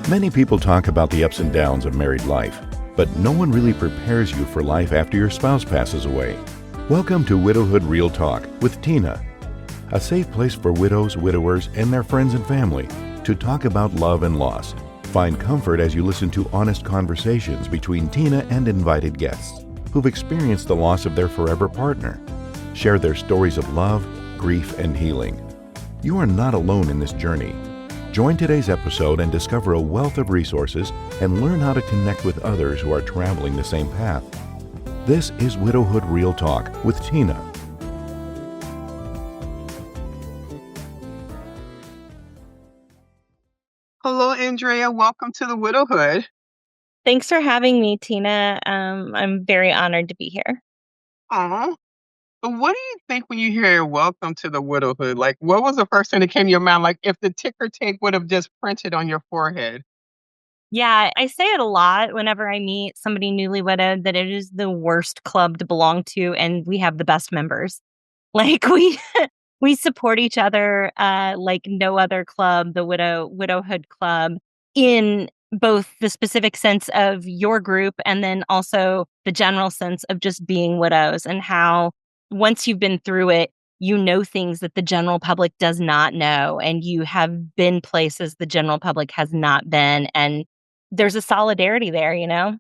Many people talk about the ups and downs of married life, but no one really prepares you for life after your spouse passes away. Welcome to Widowhood Real Talk with Tina, a safe place for widows, widowers, and their friends and family to talk about love and loss. Find comfort as you listen to honest conversations between Tina and invited guests who've experienced the loss of their forever partner. Share their stories of love, grief, and healing. You are not alone in this journey. Join today's episode and discover a wealth of resources and learn how to connect with others who are traveling the same path. This is Widowhood Real Talk with Tina. Hello, Andrea. Welcome to the Widowhood. Thanks for having me, Tina. I'm very honored to be here. Aw. So what do you think when you hear welcome to the Widowhood? Like, what was the first thing that came to your mind? Like, if the ticker tape would have just printed on your forehead. Yeah, I say it a lot whenever I meet somebody newly widowed that it is the worst club to belong to, and we have the best members. Like we support each other like no other club, the Widowhood Club, in both the specific sense of your group and then also the general sense of just being widows, and how once you've been through it, you know things that the general public does not know, and you have been places the general public has not been, and there's a solidarity there, you know?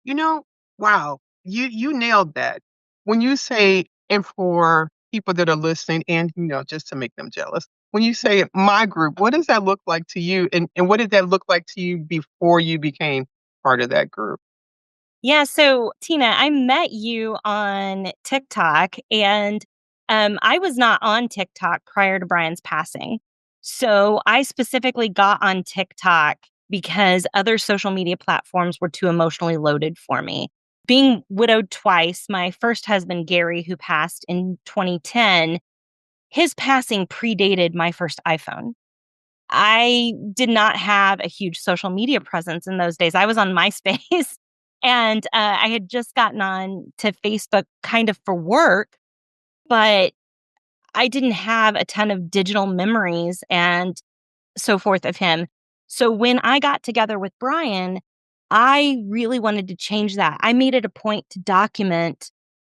You know, wow, you nailed that. When you say, and for people that are listening, and just to make them jealous, when you say my group, what does that look like to you? And what did that look like to you before you became part of that group? Yeah, so Tina, I met you on TikTok, and I was not on TikTok prior to Brian's passing. So I specifically got on TikTok because other social media platforms were too emotionally loaded for me. Being widowed twice, my first husband, Gary, who passed in 2010, his passing predated my first iPhone. I did not have a huge social media presence in those days. I was on MySpace and I had just gotten on to Facebook kind of for work, but I didn't have a ton of digital memories and so forth of him. So when I got together with Brian, I really wanted to change that. I made it a point to document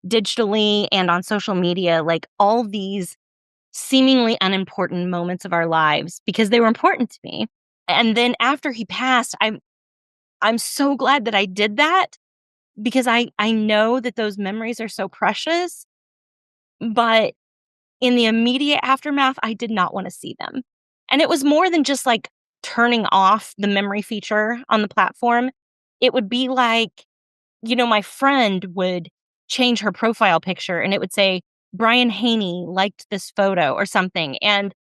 digitally and on social media, like all these seemingly unimportant moments of our lives because they were important to me. And then after he passed, I'm so glad that I did that because I know that those memories are so precious, but in the immediate aftermath, I did not want to see them. And it was more than just like turning off the memory feature on the platform. It would be like, my friend would change her profile picture and it would say, Brian Haney liked this photo or something. And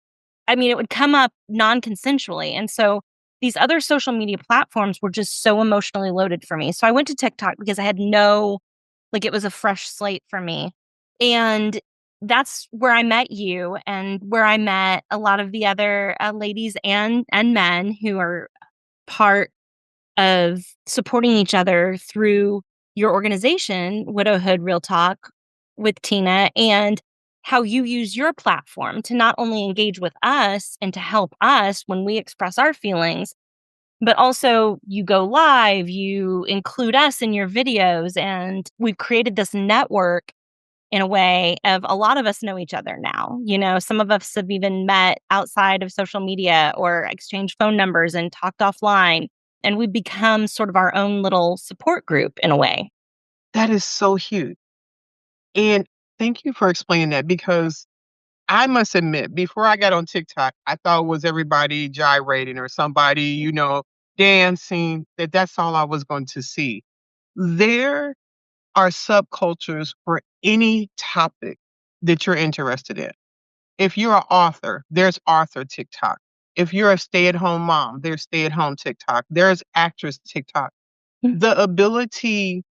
I mean, it would come up non-consensually. And so these other social media platforms were just so emotionally loaded for me. So I went to TikTok because I had it was a fresh slate for me. And that's where I met you and where I met a lot of the other ladies and men who are part of supporting each other through your organization, Widowhood Real Talk with Tina, and how you use your platform to not only engage with us and to help us when we express our feelings, but also you go live, you include us in your videos, and we've created this network in a way of a lot of us know each other now. Some of us have even met outside of social media or exchanged phone numbers and talked offline. And we've become sort of our own little support group in a way. That is so huge. And thank you for explaining that because I must admit, before I got on TikTok, I thought it was everybody gyrating or somebody, dancing, that's all I was going to see. There are subcultures for any topic that you're interested in. If you're an author, there's author TikTok. If you're a stay-at-home mom, there's stay-at-home TikTok. There's actress TikTok. Mm. The ability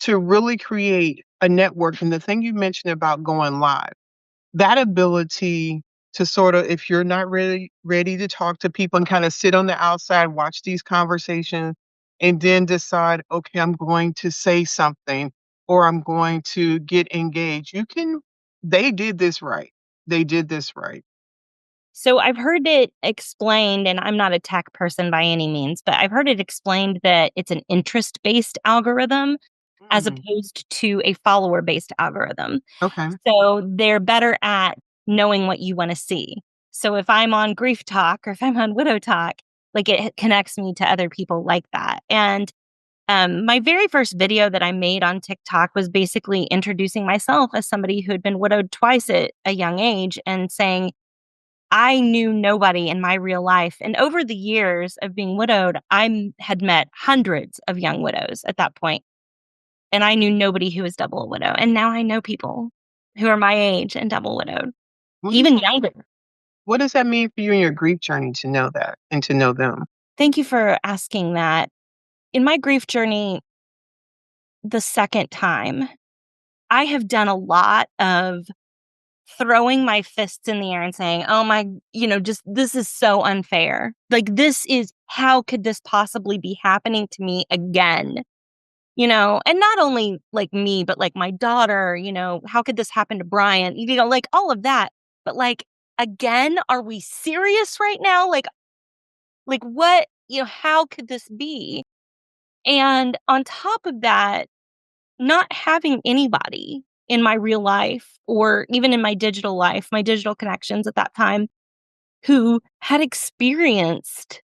to really create a network, and the thing you mentioned about going live, that ability to sort of, if you're not really ready to talk to people and kind of sit on the outside, watch these conversations, and then decide, okay, I'm going to say something or I'm going to get engaged. They did this right. They did this right. So I've heard it explained, and I'm not a tech person by any means, but I've heard it explained that it's an interest-based algorithm as Mm, opposed to a follower-based algorithm. okay. So they're better at knowing what you wanna see. So if I'm on Grief Talk or if I'm on Widow Talk, like, it connects me to other people like that. And my very first video that I made on TikTok was basically introducing myself as somebody who had been widowed twice at a young age and saying, I knew nobody in my real life. And over the years of being widowed, had met hundreds of young widows at that point, and I knew nobody who was double a widow. And now I know people who are my age and double widowed, What does even that younger. what does that mean for you in your grief journey to know that and to know them? Thank you for asking that. In my grief journey, the second time, I have done a lot of throwing my fists in the air and saying, "Oh my, just this is so unfair. Like, how could this possibly be happening to me again?" And not only like me, but like my daughter, how could this happen to Brian? Like all of that. But like, again, are we serious right now? Like what, how could this be? And on top of that, not having anybody in my real life or even in my digital life, my digital connections at that time, who had experienced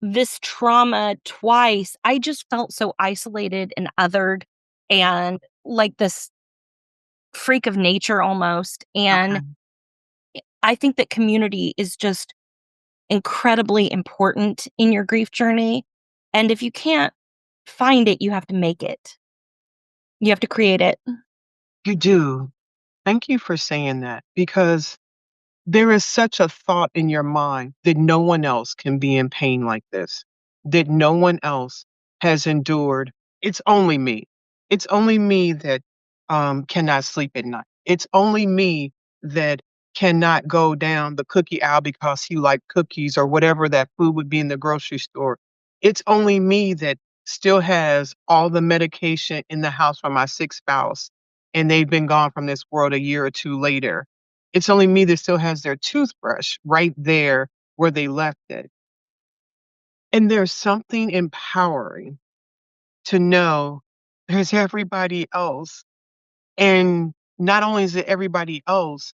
this trauma twice, I just felt so isolated and othered and like this freak of nature almost. And Okay. I think that community is just incredibly important in your grief journey. And if you can't find it, you have to make it. You have to create it. You do. Thank you for saying that because there is such a thought in your mind that no one else can be in pain like this, that no one else has endured. It's only me. It's only me that cannot sleep at night. It's only me that cannot go down the cookie aisle because he liked cookies or whatever that food would be in the grocery store. It's only me that still has all the medication in the house for my sick spouse, and they've been gone from this world a year or two later. It's only me that still has their toothbrush right there where they left it. And there's something empowering to know there's everybody else. And not only is it everybody else,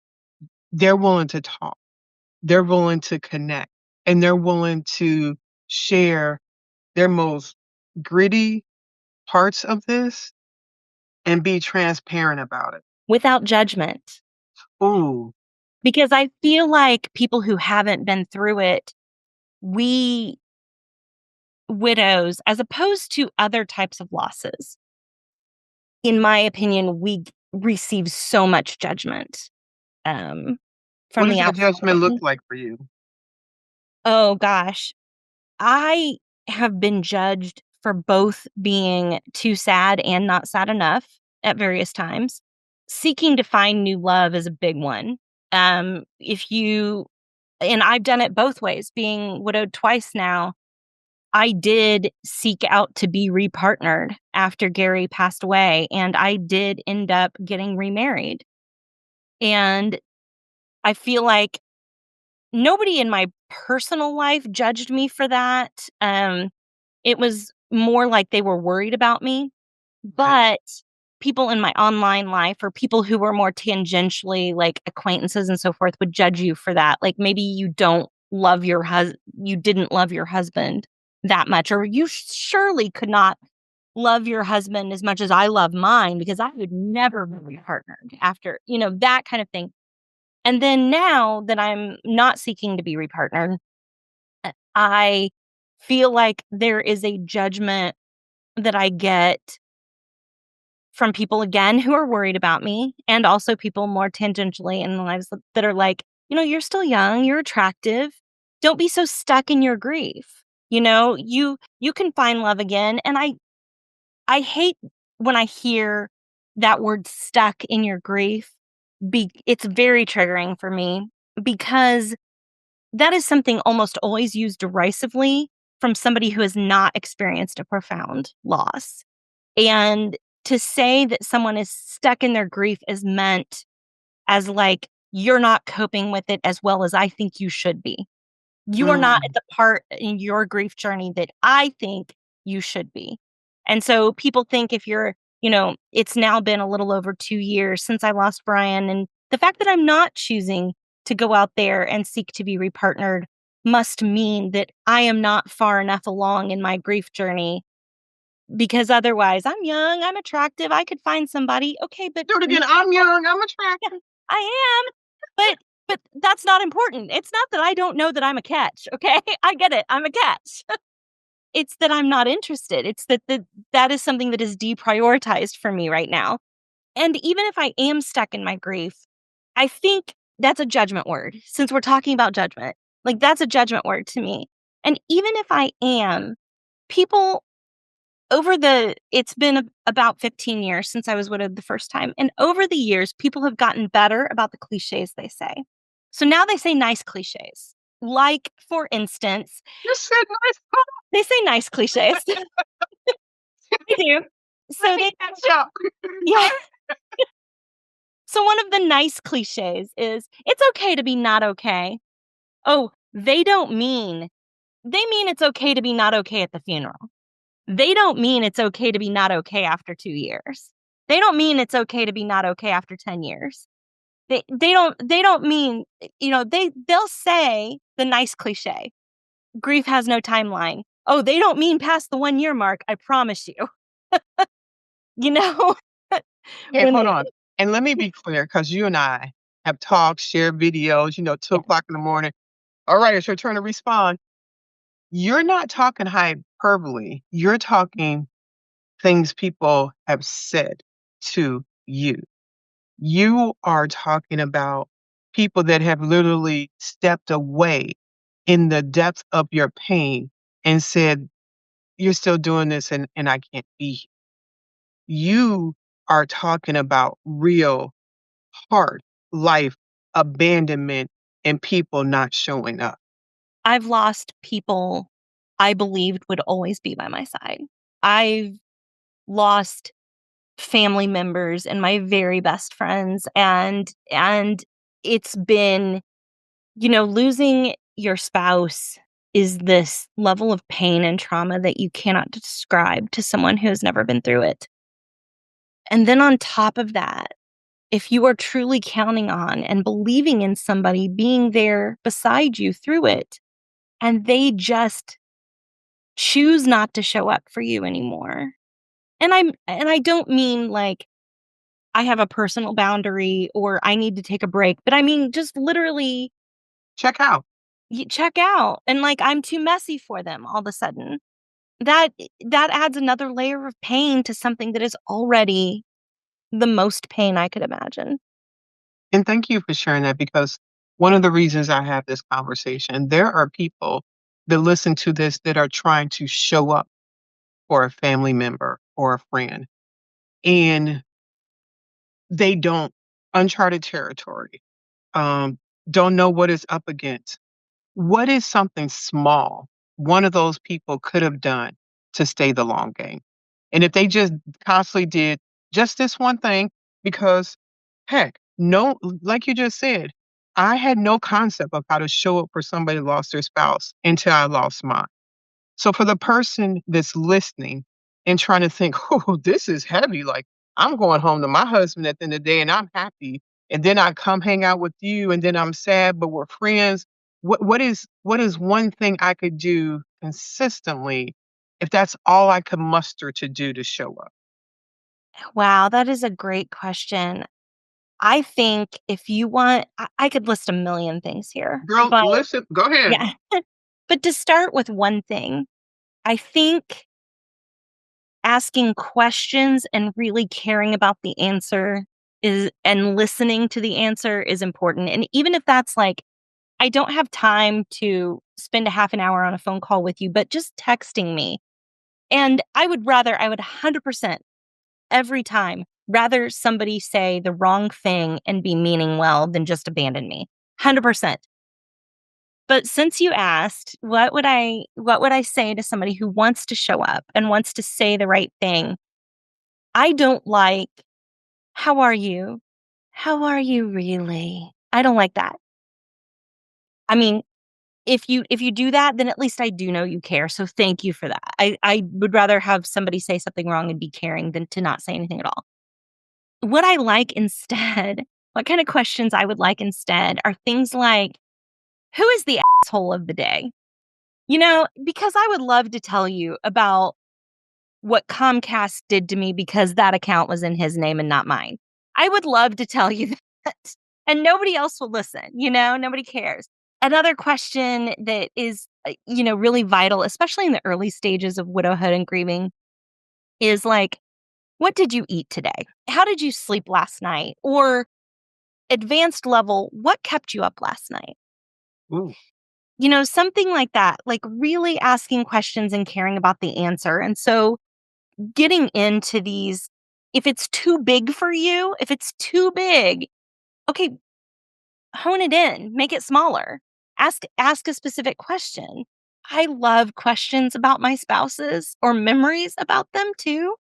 they're willing to talk, they're willing to connect, and they're willing to share their most gritty parts of this and be transparent about it. Without judgment. Ooh, Because I feel like people who haven't been through it, we widows, as opposed to other types of losses, in my opinion, we receive so much judgment um, what from does the that outside judgment look in. like for you? Oh gosh, I have been judged for both being too sad and not sad enough at various times. Seeking to find new love is a big one. If you and I've done it both ways, being widowed twice now. I did seek out to be repartnered after Gary passed away, and I did end up getting remarried. And I feel like nobody in my personal life judged me for that. It was more like they were worried about me, Okay. but people in my online life or people who were more tangentially like acquaintances and so forth would judge you for that. Like maybe you didn't love your husband that much, or you surely could not love your husband as much as I love mine because I would never be partnered after, that kind of thing. And then now that I'm not seeking to be repartnered, I feel like there is a judgment that I get from people again who are worried about me and also people more tangentially in lives that are like, you're still young, you're attractive. Don't be so stuck in your grief. You can find love again. And I hate when I hear that word stuck in your grief. It's very triggering for me because that is something almost always used derisively from somebody who has not experienced a profound loss. And to say that someone is stuck in their grief is meant as like you're not coping with it as well as I think you should be. You are not at Mm. the part in your grief journey that I think you should be. And so people think if you're, it's now been a little over 2 years since I lost Brian, and the fact that I'm not choosing to go out there and seek to be repartnered must mean that I am not far enough along in my grief journey, because otherwise I'm young, I'm attractive, I could find somebody. Okay, but Do it again. I'm young. I'm yeah, attractive. I am. But that's not important. It's not that I don't know that I'm a catch, okay? I get it. I'm a catch. It's that I'm not interested. It's that is something that is deprioritized for me right now. And even if I am stuck in my grief, I think that's a judgment word, since we're talking about judgment. Like, that's a judgment word to me. And even if I am, people it's been about 15 years since I was widowed the first time. And over the years, people have gotten better about the cliches they say. So now they say nice cliches. Like, for instance, You said nice. they say nice cliches. They do. Let So me they, catch up. yeah. So one of the nice cliches is, it's okay to be not okay. Oh, they mean it's okay to be not okay at the funeral. They don't mean it's okay to be not okay after 2 years. They don't mean it's okay to be not okay after 10 years. They don't mean, they'll say the nice cliche. Grief has no timeline. Oh, they don't mean past the 1 year mark, I promise you. You know? Okay, When hold they on. And let me be clear, because you and I have talked, shared videos, 2 Yeah. o'clock in the morning. All right, it's your turn to respond. You're not talking hyperbole. You're talking things people have said to you. You are talking about people that have literally stepped away in the depth of your pain and said, "You're still doing this and I can't be here." You are talking about real hard life abandonment and people not showing up. I've lost people I believed would always be by my side. I've lost family members and my very best friends, and it's been, losing your spouse is this level of pain and trauma that you cannot describe to someone who has never been through it. And then on top of that, if you are truly counting on and believing in somebody being there beside you through it, and they just choose not to show up for you anymore. And I don't mean like I have a personal boundary or I need to take a break, but I mean just literally Check out. you check out, and like I'm too messy for them all of a sudden. That adds another layer of pain to something that is already the most pain I could imagine. And thank you for sharing that, because one of the reasons I have this conversation, there are people that listen to this that are trying to show up for a family member or a friend, and they don't, uncharted territory, um, don't know what it's up against. What is something small one of those people could have done to stay the long game? And if they just constantly did just this one thing, because heck, no, like you just said, I had no concept of how to show up for somebody who lost their spouse until I lost mine. So for the person that's listening and trying to think, "Oh, this is heavy. Like, I'm going home to my husband at the end of the day and I'm happy. And then I come hang out with you and then I'm sad, but we're friends." What is one thing I could do consistently if that's all I could muster to do to show up? Wow, that is a great question. I think if you want, I could list a million things here, Girl, but listen, go ahead. yeah. But to start with one thing, I think asking questions and really caring about the answer is and listening to the answer is important. And even if that's like, I don't have time to spend a half an hour on a phone call with you, but just texting me. And I would 100% every time rather somebody say the wrong thing and be meaning well than just abandon me. 100%. But since you asked, what would I say to somebody who wants to show up and wants to say the right thing? I don't like, "How are you? How are you really?" I don't like that. I mean, if you do that, then at least I do know you care, so thank you for that. I would rather have somebody say something wrong and be caring than to not say anything at all. What I like instead, what kind of questions I would like instead are things like, "Who is the asshole of the day?" Because I would love to tell you about what Comcast did to me because that account was in his name and not mine. I would love to tell you that, and nobody else will listen, nobody cares. Another question that is, really vital, especially in the early stages of widowhood and grieving, is like, what did you eat today? How did you sleep last night? Or advanced level, what kept you up last night? Ooh. Something like that, like really asking questions and caring about the answer. And so getting into these, if it's too big for you, if it's too big, okay, hone it in, make it smaller. Ask a specific question. I love questions about my spouses or memories about them too,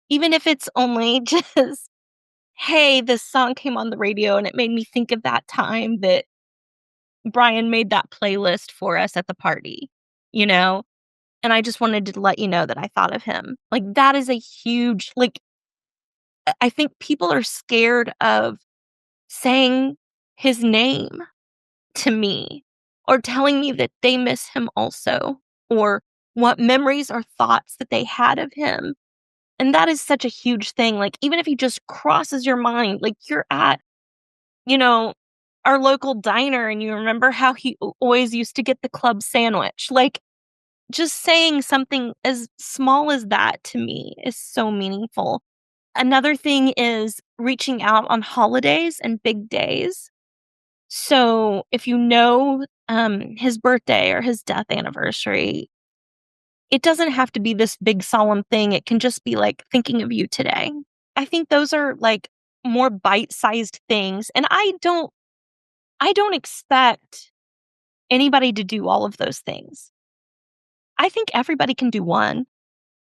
even if it's only just, hey, this song came on the radio and it made me think of that time that Brian made that playlist for us at the party, you know? And I just wanted to let you know that I thought of him. Like, that is a huge, like, I think people are scared of saying his name to me or telling me that they miss him also or what memories or thoughts that they had of him. And that is such a huge thing. Like, even if he just crosses your mind, like you're at, you know, our local diner and you remember how he always used to get the club sandwich. Like, just saying something as small as that to me is so meaningful. Another thing is reaching out on holidays and big days. So if his birthday or his death anniversary, it doesn't have to be this big solemn thing. It can just be like thinking of you today. I think those are like more bite-sized things. And I don't expect anybody to do all of those things. I think everybody can do one.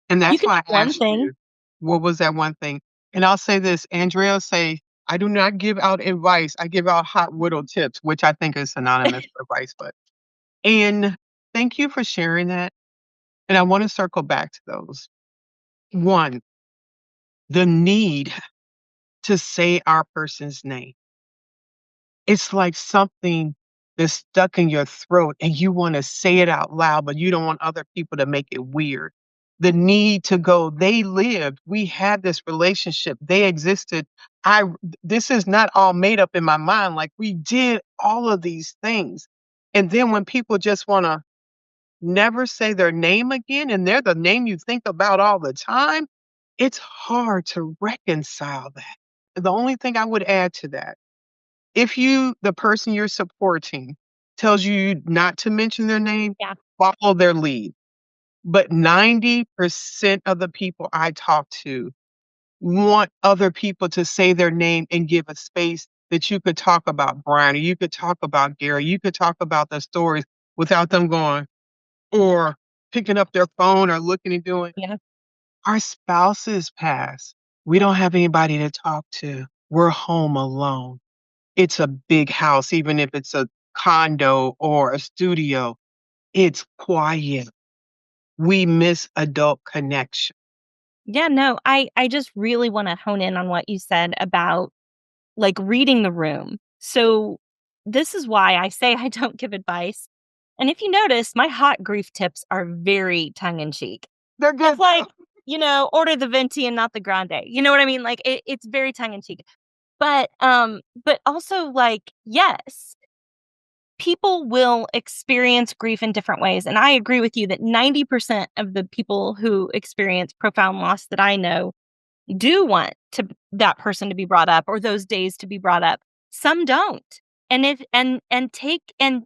And You that's can why do I one asked thing. you, what was that one thing? And I'll say this, Andrea say, I do not give out advice. I give out hot widow tips, which I think is synonymous for advice. And thank you for sharing that. And I want to circle back to those. One, the need to say our person's name. It's like something that's stuck in your throat and you wanna say it out loud, but you don't want other people to make it weird. The need to go, "They lived, we had this relationship, they existed, this is not all made up in my mind, like, we did all of these things." And then when people just wanna never say their name again, and they're the name you think about all the time, it's hard to reconcile that. The only thing I would add to that, if the person you're supporting tells you not to mention their name, Yeah. follow their lead. But 90% of the people I talk to want other people to say their name and give a space that you could talk about Brian, or you could talk about Gary, you could talk about the stories without them going or picking up their phone or looking and doing. Yeah. Our spouses pass. We don't have anybody to talk to. We're home alone. It's a big house, even if it's a condo or a studio, it's quiet. We miss adult connection. Yeah, no, I just really wanna hone in on what you said about, like, reading the room. So, this is why I say I don't give advice. And if you notice, my hot grief tips are very tongue in cheek. They're It's good like, though. order the venti and not the grande. You know what I mean? Like, it's very tongue in cheek. But also, like, yes, people will experience grief in different ways, and I agree with you that 90% of the people who experience profound loss that I know do want that person to be brought up or those days to be brought up. Some don't. And if and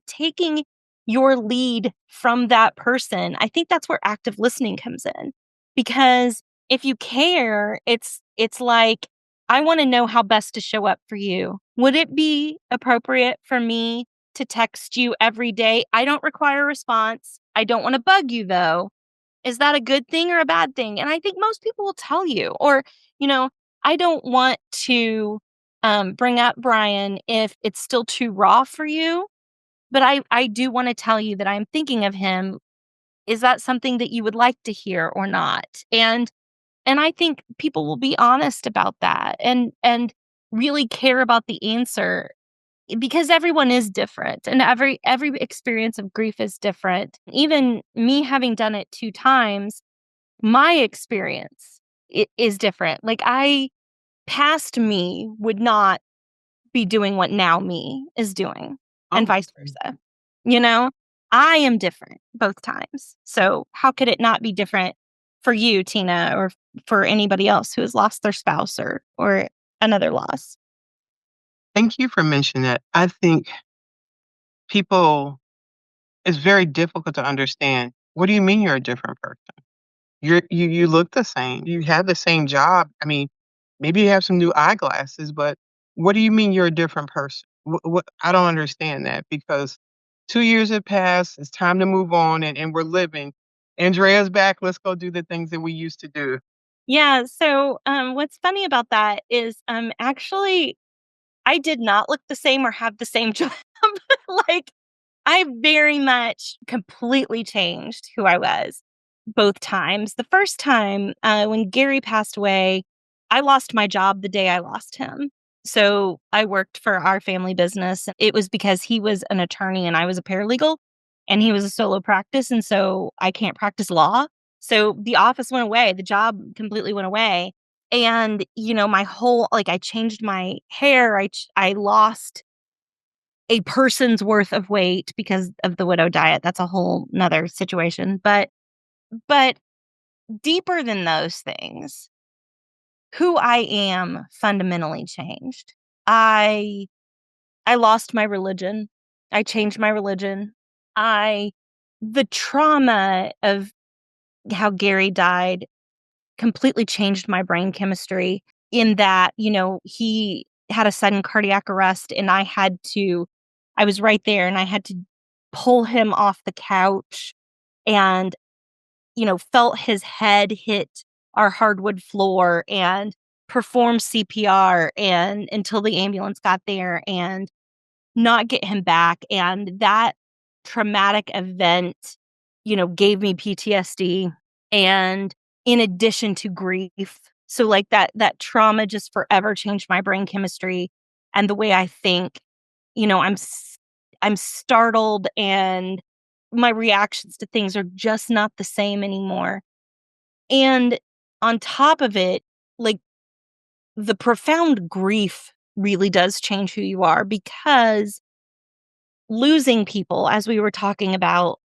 taking your lead from that person, I think that's where active listening comes in. Because if you care, it's like, I want to know how best to show up for you. Would it be appropriate for me to text you every day? I don't require a response. I don't want to bug you though. Is that a good thing or a bad thing? And I think most people will tell you. Or, you know, I don't want to bring up Brian if it's still too raw for you. But I do want to tell you that I'm thinking of him. Is that something that you would like to hear or not? And I think people will be honest about that and really care about the answer because everyone is different and every experience of grief is different. Even me having done it 2 times, my experience is different. Like past me would not be doing what now me is doing and Oh, vice versa. You know, I am different both times. So how could it not be different for you, Tina, or for anybody else who has lost their spouse or another loss? thank you for mentioning that. I think people it's very difficult to understand. What do you mean you're a different person? You look the same. You have the same job. I mean, maybe you have some new eyeglasses, but what do you mean you're a different person? What I don't understand that because 2 years have passed. It's time to move on, and we're living. Andrea's back. Let's go do the things that we used to do. Yeah, so what's funny about that is actually I did not look the same or have the same job. Like I very much completely changed who I was both times. The first time, when Gary passed away, I lost my job the day I lost him. So I worked for our family business. It was because he was an attorney and I was a paralegal and he was a solo practice. And so I can't practice law. So the office went away, the job completely went away. And, my whole, like, I changed my hair. I lost a person's worth of weight because of the widow diet. That's a whole nother situation. But deeper than those things, who I am fundamentally changed. I I lost my religion. I changed my religion. I the trauma of how Gary died completely changed my brain chemistry in that, he had a sudden cardiac arrest and I was right there and I had to pull him off the couch and, felt his head hit our hardwood floor and perform CPR and until the ambulance got there and not get him back. And that traumatic event, gave me PTSD and in addition to grief. So like that trauma just forever changed my brain chemistry and the way I think. I'm startled and my reactions to things are just not the same anymore. And on top of it, like the profound grief really does change who you are because losing people, as we were talking about,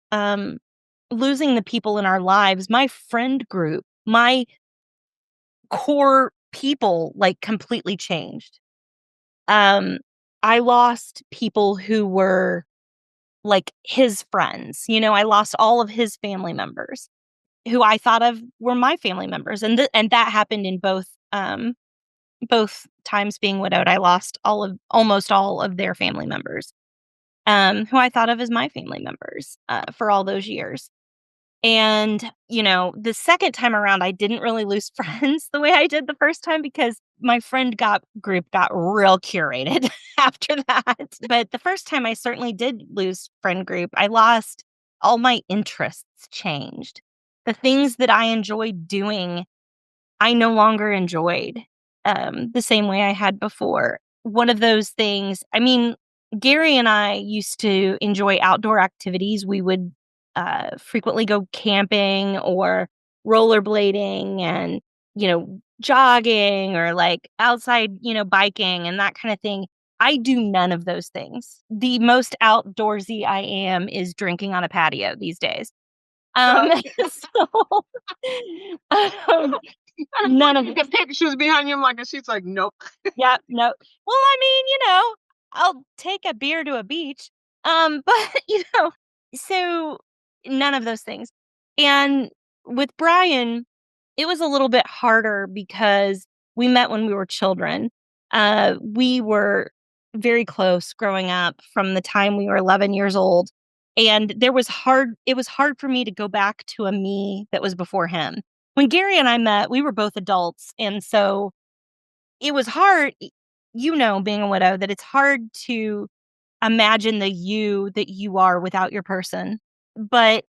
losing the people in our lives, my friend group, my core people, like, completely changed. Um, I lost people who were, like, his friends, I lost all of his family members who I thought of were my family members, and that happened in both times being widowed. I lost almost all of their family members, who I thought of as my family members, for all those years. And, the second time around, I didn't really lose friends the way I did the first time because my group got real curated after that. But the first time I certainly did lose friend group. I lost all my interests changed. The things that I enjoyed doing, I no longer enjoyed the same way I had before. One of those things, I mean, Gary and I used to enjoy outdoor activities. We would frequently go camping or rollerblading and, jogging or like outside, biking and that kind of thing. I do none of those things. The most outdoorsy I am is drinking on a patio these days. Um, so, um, I'm none of pointing the pictures behind you. I'm like, and she's like, nope. yeah, no. Well, I mean, I'll take a beer to a beach. But so none of those things. And with Brian, it was a little bit harder because we met when we were children. We were very close growing up from the time we were 11 years old. And it was hard for me to go back to a me that was before him. When Gary and I met, we were both adults. And so it was hard being a widow, that it's hard to imagine the you that you are without your person. But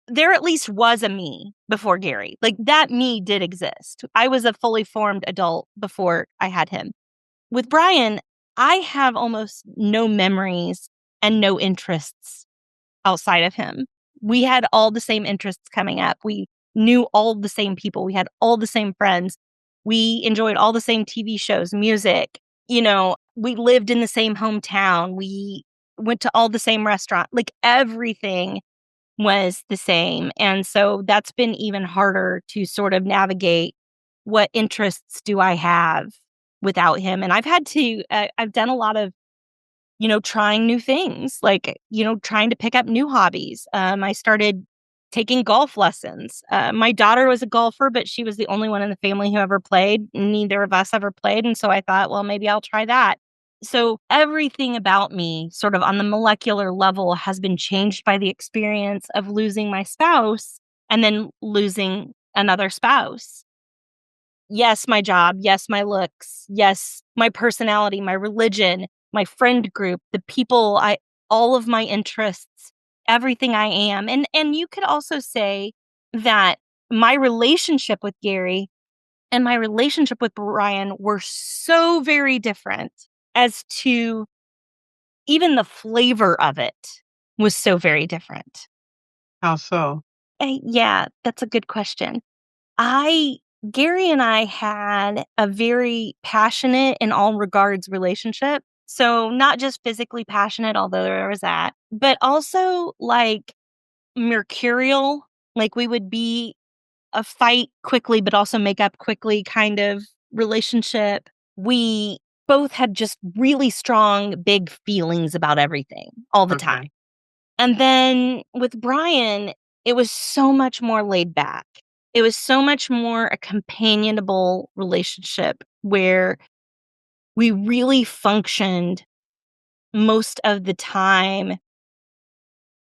there at least was a me before Gary. Like, that me did exist. I was a fully formed adult before I had him. With Brian, I have almost no memories and no interests outside of him. We had all the same interests coming up. We knew all the same people. We had all the same friends. We enjoyed all the same TV shows, music. We lived in the same hometown. We went to all the same restaurant. Like, everything was the same. And so that's been even harder to sort of navigate. What interests do I have without him? And I've done a lot of trying new things, like, trying to pick up new hobbies. I started taking golf lessons. My daughter was a golfer, but she was the only one in the family who ever played. Neither of us ever played. And so I thought, well, maybe I'll try that. So everything about me, sort of on the molecular level, has been changed by the experience of losing my spouse and then losing another spouse. Yes, my job. Yes, my looks. Yes, my personality, my religion, my friend group, the people all of my interests, everything I am. And you could also say that my relationship with Gary and my relationship with Brian were so very different, as to even the flavor of it was so very different. How so? Yeah, that's a good question. I Gary and I had a very passionate in all regards relationship. So not just physically passionate, although there was that, but also like mercurial. Like, we would be a fight quickly, but also make up quickly kind of relationship. We both had just really strong, big feelings about everything all the time. Okay. And then with Brian, it was so much more laid back. It was so much more a companionable relationship where we really functioned most of the time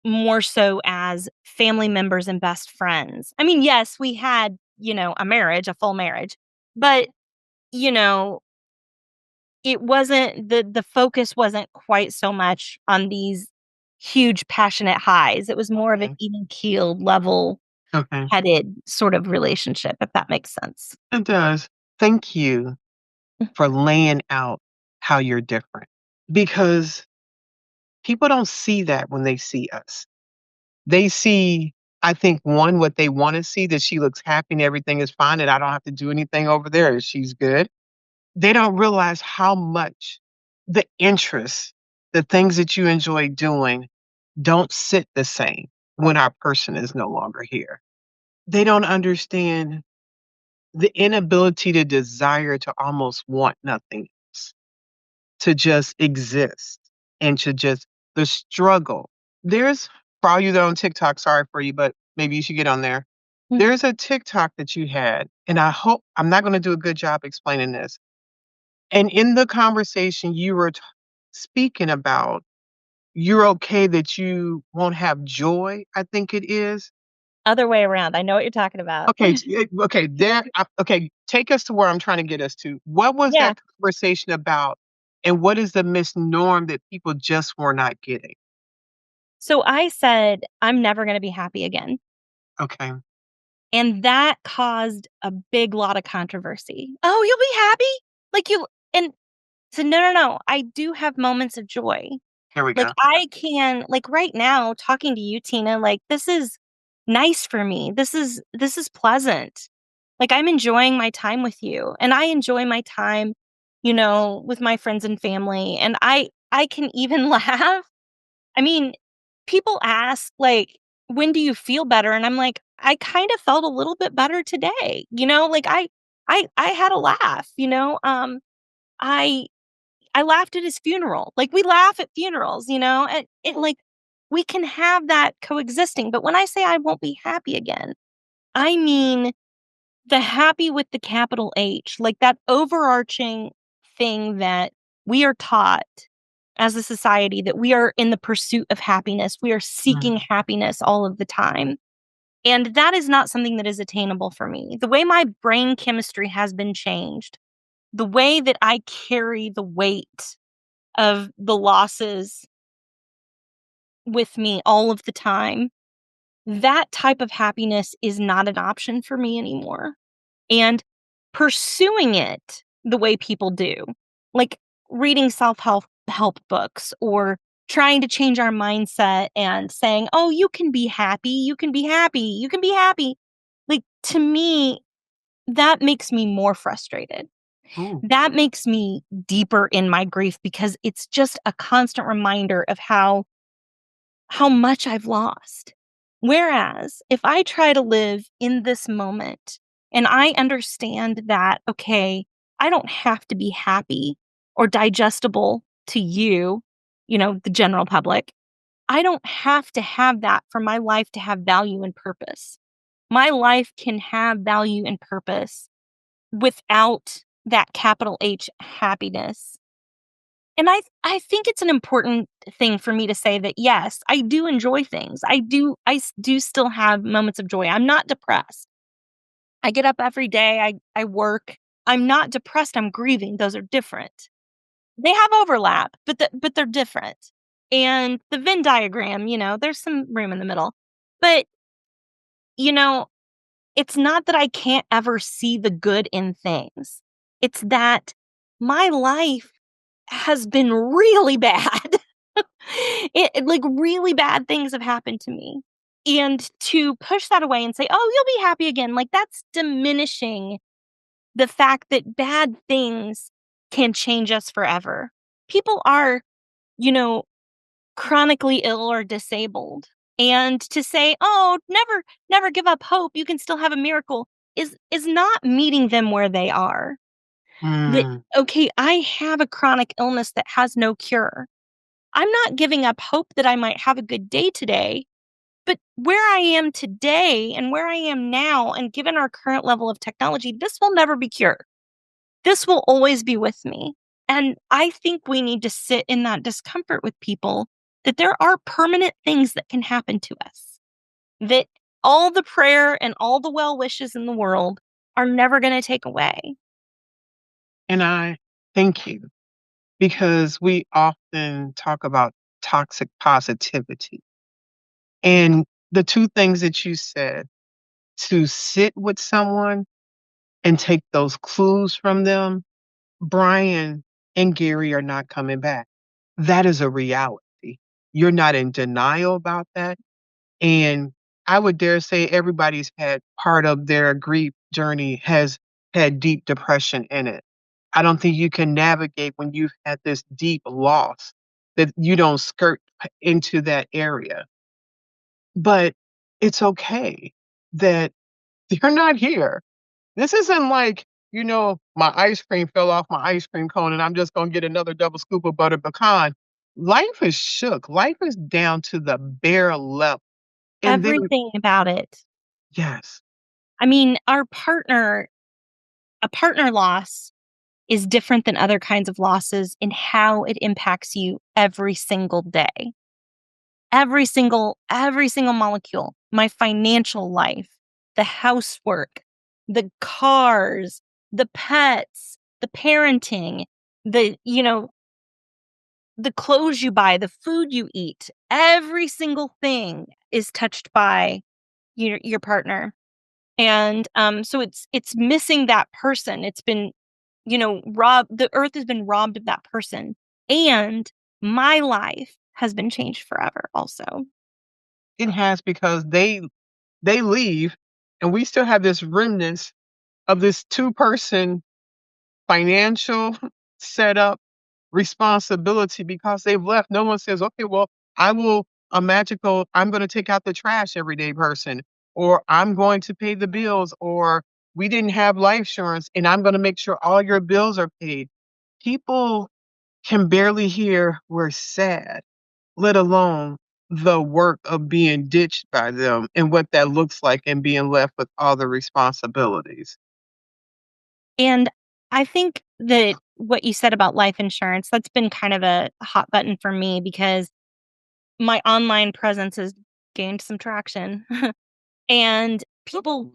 more so as family members and best friends. I mean, yes, we had, a marriage, a full marriage, but, you know, it wasn't the focus wasn't quite so much on these huge passionate highs. It was more of an Okay. even keeled, level Okay. headed sort of relationship, if that makes sense. It does. Thank you for laying out how you're different, because people don't see that when they see us. They see, I think, one, what they want to see, that she looks happy and everything is fine and I don't have to do anything over there. She's good. They don't realize how much the interests, the things that you enjoy doing, don't sit the same when our person is no longer here. They don't understand the inability to desire, to almost want nothing else, to just exist, and to just the struggle. There's, for all you that are on TikTok, sorry for you, but maybe you should get on there. Mm. There's a TikTok that you had, and I hope I'm not going to do a good job explaining this. And in the conversation, you were speaking about you're okay that you won't have joy, I think it is. Other way around. I know what you're talking about. Okay, okay, okay, take us to where I'm trying to get us to. What was Yeah. that conversation about, and what is the misnorm that people just were not getting? So I said, I'm never going to be happy again. Okay, And that caused a big lot of controversy. Oh, you'll be happy? Like, and so no, no, no. I do have moments of joy. here we Like, go. I can, like, right now, talking to you, Tina, like, this is nice for me. This is pleasant. Like, I'm enjoying my time with you, and I enjoy my time, with my friends and family. And I can even laugh. I mean, people ask, like, when do you feel better? And I'm like, I kind of felt a little bit better today. Like, I had a laugh, I I laughed at his funeral. Like, we laugh at funerals, and it, like, we can have that coexisting. But when I say I won't be happy again, I mean the happy with the capital H, like that overarching thing that we are taught as a society, that we are in the pursuit of happiness. We are seeking Mm, happiness all of the time. And that is not something that is attainable for me. The way my brain chemistry has been changed the way that I carry the weight of the losses with me all of the time, that type of happiness is not an option for me anymore. And pursuing it the way people do, like reading self help books or trying to change our mindset and saying, "Oh, you can be happy, you can be happy, you can be happy." Like to me, that makes me more frustrated. Ooh. That makes me deeper in my grief because it's just a constant reminder of how much I've lost. Whereas if I try to live in this moment and I understand that, okay, I don't have to be happy or digestible to you, the general public. I don't have to have that for my life to have value and purpose. My life can have value and purpose without that capital H happiness. And I think it's an important thing for me to say that, yes, I do enjoy things. I do still have moments of joy. I'm not depressed. I get up every day, I work. I'm not depressed, I'm grieving. Those are different. They have overlap, but they're different. And the Venn diagram, there's some room in the middle. But, you know, it's not that I can't ever see the good in things. It's that my life has been really bad. Like, really bad things have happened to me. And to push that away and say, "Oh, you'll be happy again," like, that's diminishing the fact that bad things can change us forever. People are, you know, chronically ill or disabled. And to say, "Oh, never give up hope, you can still have a miracle," is not meeting them where they are. That, Mm. okay, I have a chronic illness that has no cure. I'm not giving up hope that I might have a good day today, but where I am today and where I am now, and given our current level of technology, this will never be cured. This will always be with me. And I think we need to sit in that discomfort with people that there are permanent things that can happen to us, that all the prayer and all the well wishes in the world are never going to take away. And I thank you because we often talk about toxic positivity. And the two things that you said, to sit with someone and take those clues from them, Brian and Gary are not coming back. That is a reality. You're not in denial about that. And I would dare say everybody's had part of their grief journey has had deep depression in it. I don't think you can navigate when you've had this deep loss that you don't skirt into that area. But it's okay that you're not here. This isn't like, my ice cream fell off my ice cream cone and I'm just going to get another double scoop of butter pecan. Life is shook. Life is down to the bare level. And there, Everything about it. yes, I mean, a partner loss is different than other kinds of losses in how it impacts you every single day. Every single molecule. My financial life, the housework, the cars, the pets, the parenting, the clothes you buy, the food you eat. Every single thing is touched by your partner. And so it's missing that person. It's been, robbed. The earth has been robbed of that person. And my life has been changed forever also. it has because they leave and we still have this remnants of this two-person financial setup responsibility because they've left. No one says, okay, well, I will I'm going to take out the trash every day person, or I'm going to pay the bills, or we didn't have life insurance and I'm going to make sure all your bills are paid. People can barely hear we're sad, let alone the work of being ditched by them and what that looks like and being left with all the responsibilities. And I think that what you said about life insurance, that's been kind of a hot button for me because my online presence has gained some traction. And people,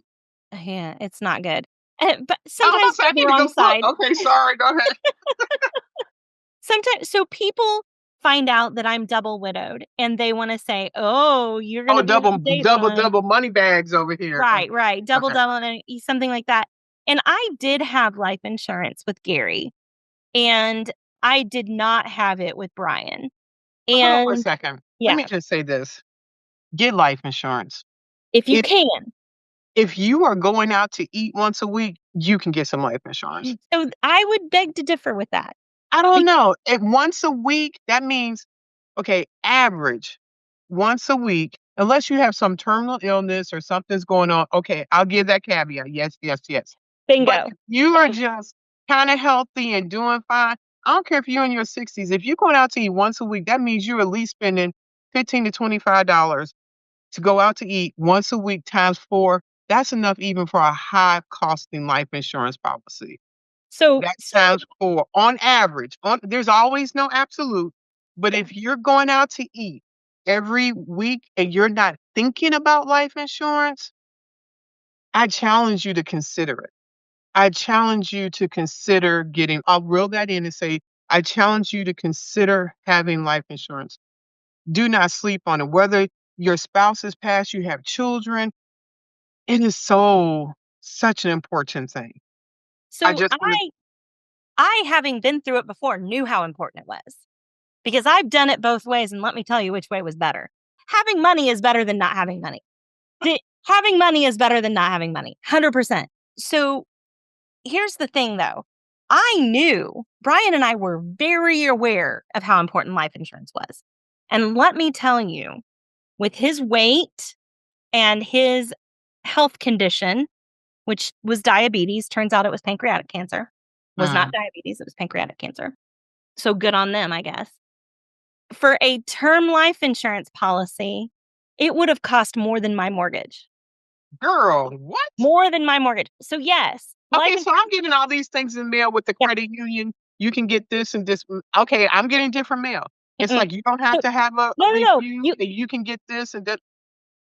yeah, it's not good. But I was sometimes about to say, I for the need to wrong go look. side. Okay, sorry, go ahead. Sometimes so people find out that I'm double widowed, and they wanna say, "Oh, you're Oh, gonna be in the state line." double money bags over here. Right, Okay, right, double, okay. double, and something like that. And I did have life insurance with Gary, and I did not have it with Brian. Hold on for a And second. Let yeah, me just say this. Get life insurance. if you If can. if you are going out to eat once a week, you can get some life insurance. So I would beg to differ with that. I don't Be know. If once a week, that means, okay, average once a week, unless you have some terminal illness or something's going on. Okay, I'll give that caveat. Yes, yes, yes. But bingo. if you are just kind of healthy and doing fine, I don't care if you're in your 60s. If you're going out to eat once a week, that means you're at least spending $15 to $25 to go out to eat once a week times 4. That's enough even for a high costing life insurance policy. So That so times 4 on average. There's always no absolute, but yeah. if you're going out to eat every week and you're not thinking about life insurance, I challenge you to consider it. I challenge you to consider I'll reel that in and say, I challenge you to consider having life insurance. Do not sleep on it. Whether your spouse has passed, you have children, it is such an important thing. I so just want to, I, having been through it before, knew how important it was, because I've done it both ways, and let me tell you which way was better. Having money is better than not having money. Having money is better than not having money, 100%. So here's the thing, though. I knew Brian and I were very aware of how important life insurance was. And let me tell you, with his weight and his health condition, which was diabetes, turns out it was pancreatic cancer. Was not mm, diabetes, it was pancreatic cancer. So good on them, I guess. For a term life insurance policy, it would have cost more than my mortgage. girl, what? More than my mortgage. So yes, life Okay, so insurance. I'm getting all these things in mail with the Yeah. credit union. You can get this and this. Okay, I'm getting different mail. It's Mm-mm. like you don't have So to have a no, no, no. review, and you can get this and that.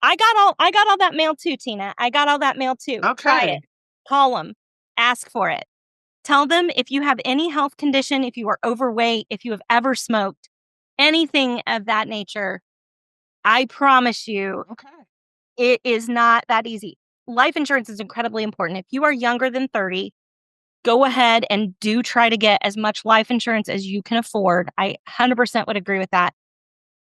I got all that mail too, Tina. I got all that mail too. Try it. Okay. Call them. Ask for it. Tell them if you have any health condition, if you are overweight, if you have ever smoked, anything of that nature, I promise you, Okay. it is not that easy. Life insurance is incredibly important. If you are younger than 30, go ahead and do try to get as much life insurance as you can afford. I 100% would agree with that.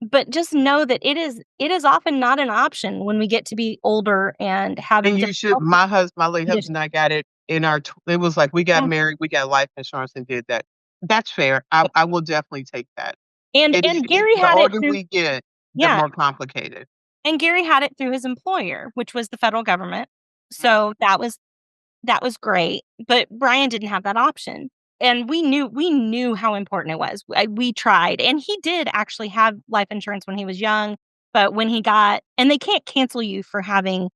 But just know that it is often not an option when we get to be older and having And you different should. health My late husband conditions. and I got it in our. It was like we got Yeah. married, we got life insurance, and did that. That's fair. I will definitely take that. And Gary The had it older through we get, the yeah, more complicated. and Gary had it through his employer, which was the federal government. Mm. So that was great, but Brian didn't have that option. And we knew how important it was. We tried, and he did actually have life insurance when he was young, but when he got and they can't cancel you for having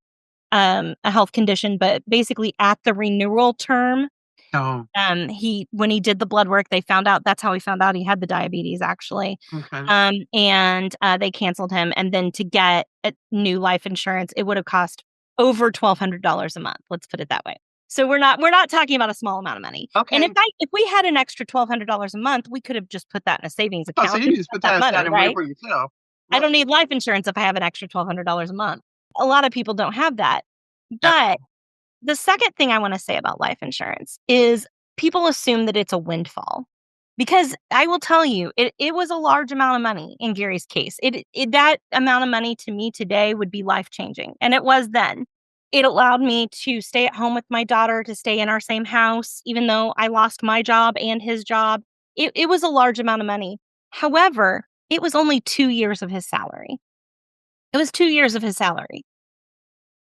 a health condition, but basically at the renewal term, Oh, he when he did the blood work, they found out that's how he found out he had the diabetes actually. okay. And they canceled him. And then to get a new life insurance, it would have cost over $1,200 a month. Let's put it that way. So we're not talking about a small amount of money. And Okay. if we had an extra $1,200 a month, we could have just put that in a savings Oh, so account you and just spent put that that aside money, and wait right? for yourself. I Right. don't need life insurance if I have an extra $1,200 a month. A lot of people don't have that. Yep. But the second thing I want to say about life insurance is people assume that it's a windfall. Because I will tell you, it was a large amount of money in Gary's case. That amount of money to me today would be life-changing, and it was then. It allowed me to stay at home with my daughter, to stay in our same house, even though I lost my job and his job. It was a large amount of money. However, it was only 2 years of his salary. It was 2 years of his salary.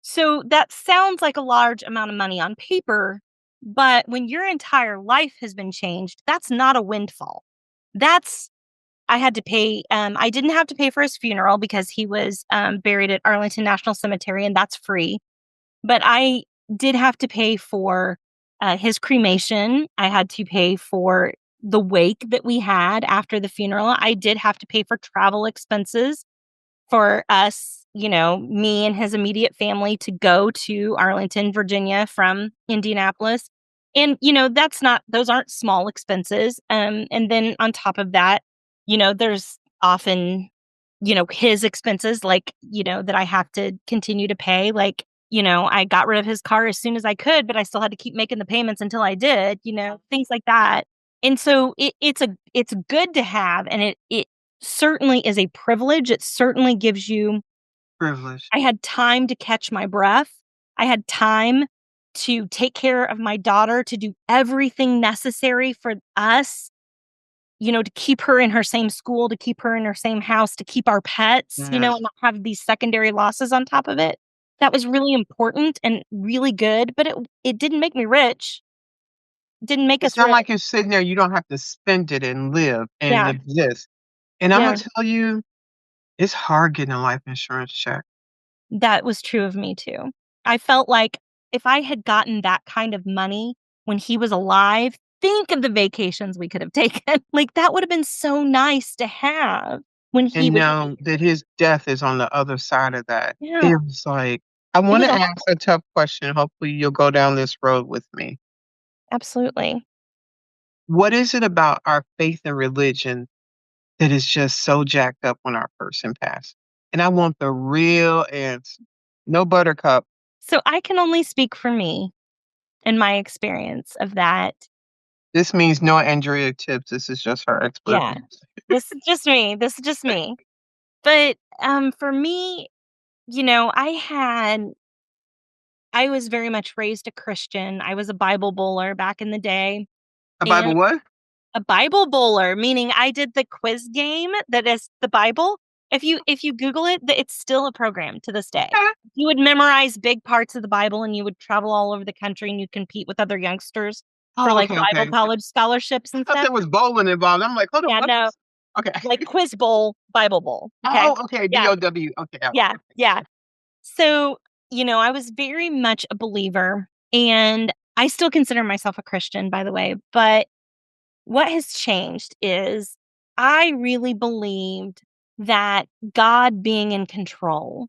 So that sounds like a large amount of money on paper, but when your entire life has been changed, that's not a windfall. That's I had to pay. I didn't have to pay for his funeral because he was buried at Arlington National Cemetery, and that's free. But I did have to pay for his cremation. I had to pay for the wake that we had after the funeral. I did have to pay for travel expenses for us me and his immediate family to go to Arlington, Virginia from Indianapolis. And, those aren't small expenses. And then on top of that, there's often, his expenses, like, that I have to continue to pay. Like, I got rid of his car as soon as I could, but I still had to keep making the payments until I did, things like that. And so it's good to have, and it certainly is a privilege. It certainly gives you Privilege. I had time to catch my breath. I had time to take care of my daughter, to do everything necessary for us, to keep her in her same school, to keep her in her same house, to keep our pets, Yes. and not have these secondary losses on top of it. That was really important and really good, but it didn't make me rich. Didn't make It's us not rich. like you're sitting there, you don't have to spend it and live and Yeah, exist. And Imma yeah. tell you, it's hard getting a life insurance check. That was true of me too. I felt like if I had gotten that kind of money when he was alive, think of the vacations we could have taken. Like, that would have been so nice to have when he And was now that his death is on the other side of that, Yeah, it was like I it wanna was ask awful. a tough question, hopefully you'll go down this road with me. Absolutely. What is it about our faith and religion that is just so jacked up when our person passes? And I want the real answer. No buttercup. So I can only speak for me and my experience of that. This means no Andrea tips, this is just her Yeah. expertise. This is just me. This is just me. But, for me, I was very much raised a Christian. I was a Bible bowler back in the day, A and Bible what? a Bible bowler, meaning I did the quiz game that is the Bible. If you Google it, it's still a program to this day. Okay. You would memorize big parts of the Bible, and you would travel all over the country, and you'd compete with other youngsters for, Oh, like, okay, Bible okay. college scholarships I and thought stuff. there was bowling involved. I'm like, "Hold on, Yeah, what no, is" Okay. like Quiz Bowl, Bible Bowl, okay? Oh, okay, Yeah, BOW. Okay, yeah, okay. yeah. So, I was very much a believer, and I still consider myself a Christian, by the way, but what has changed is I really believed that God being in control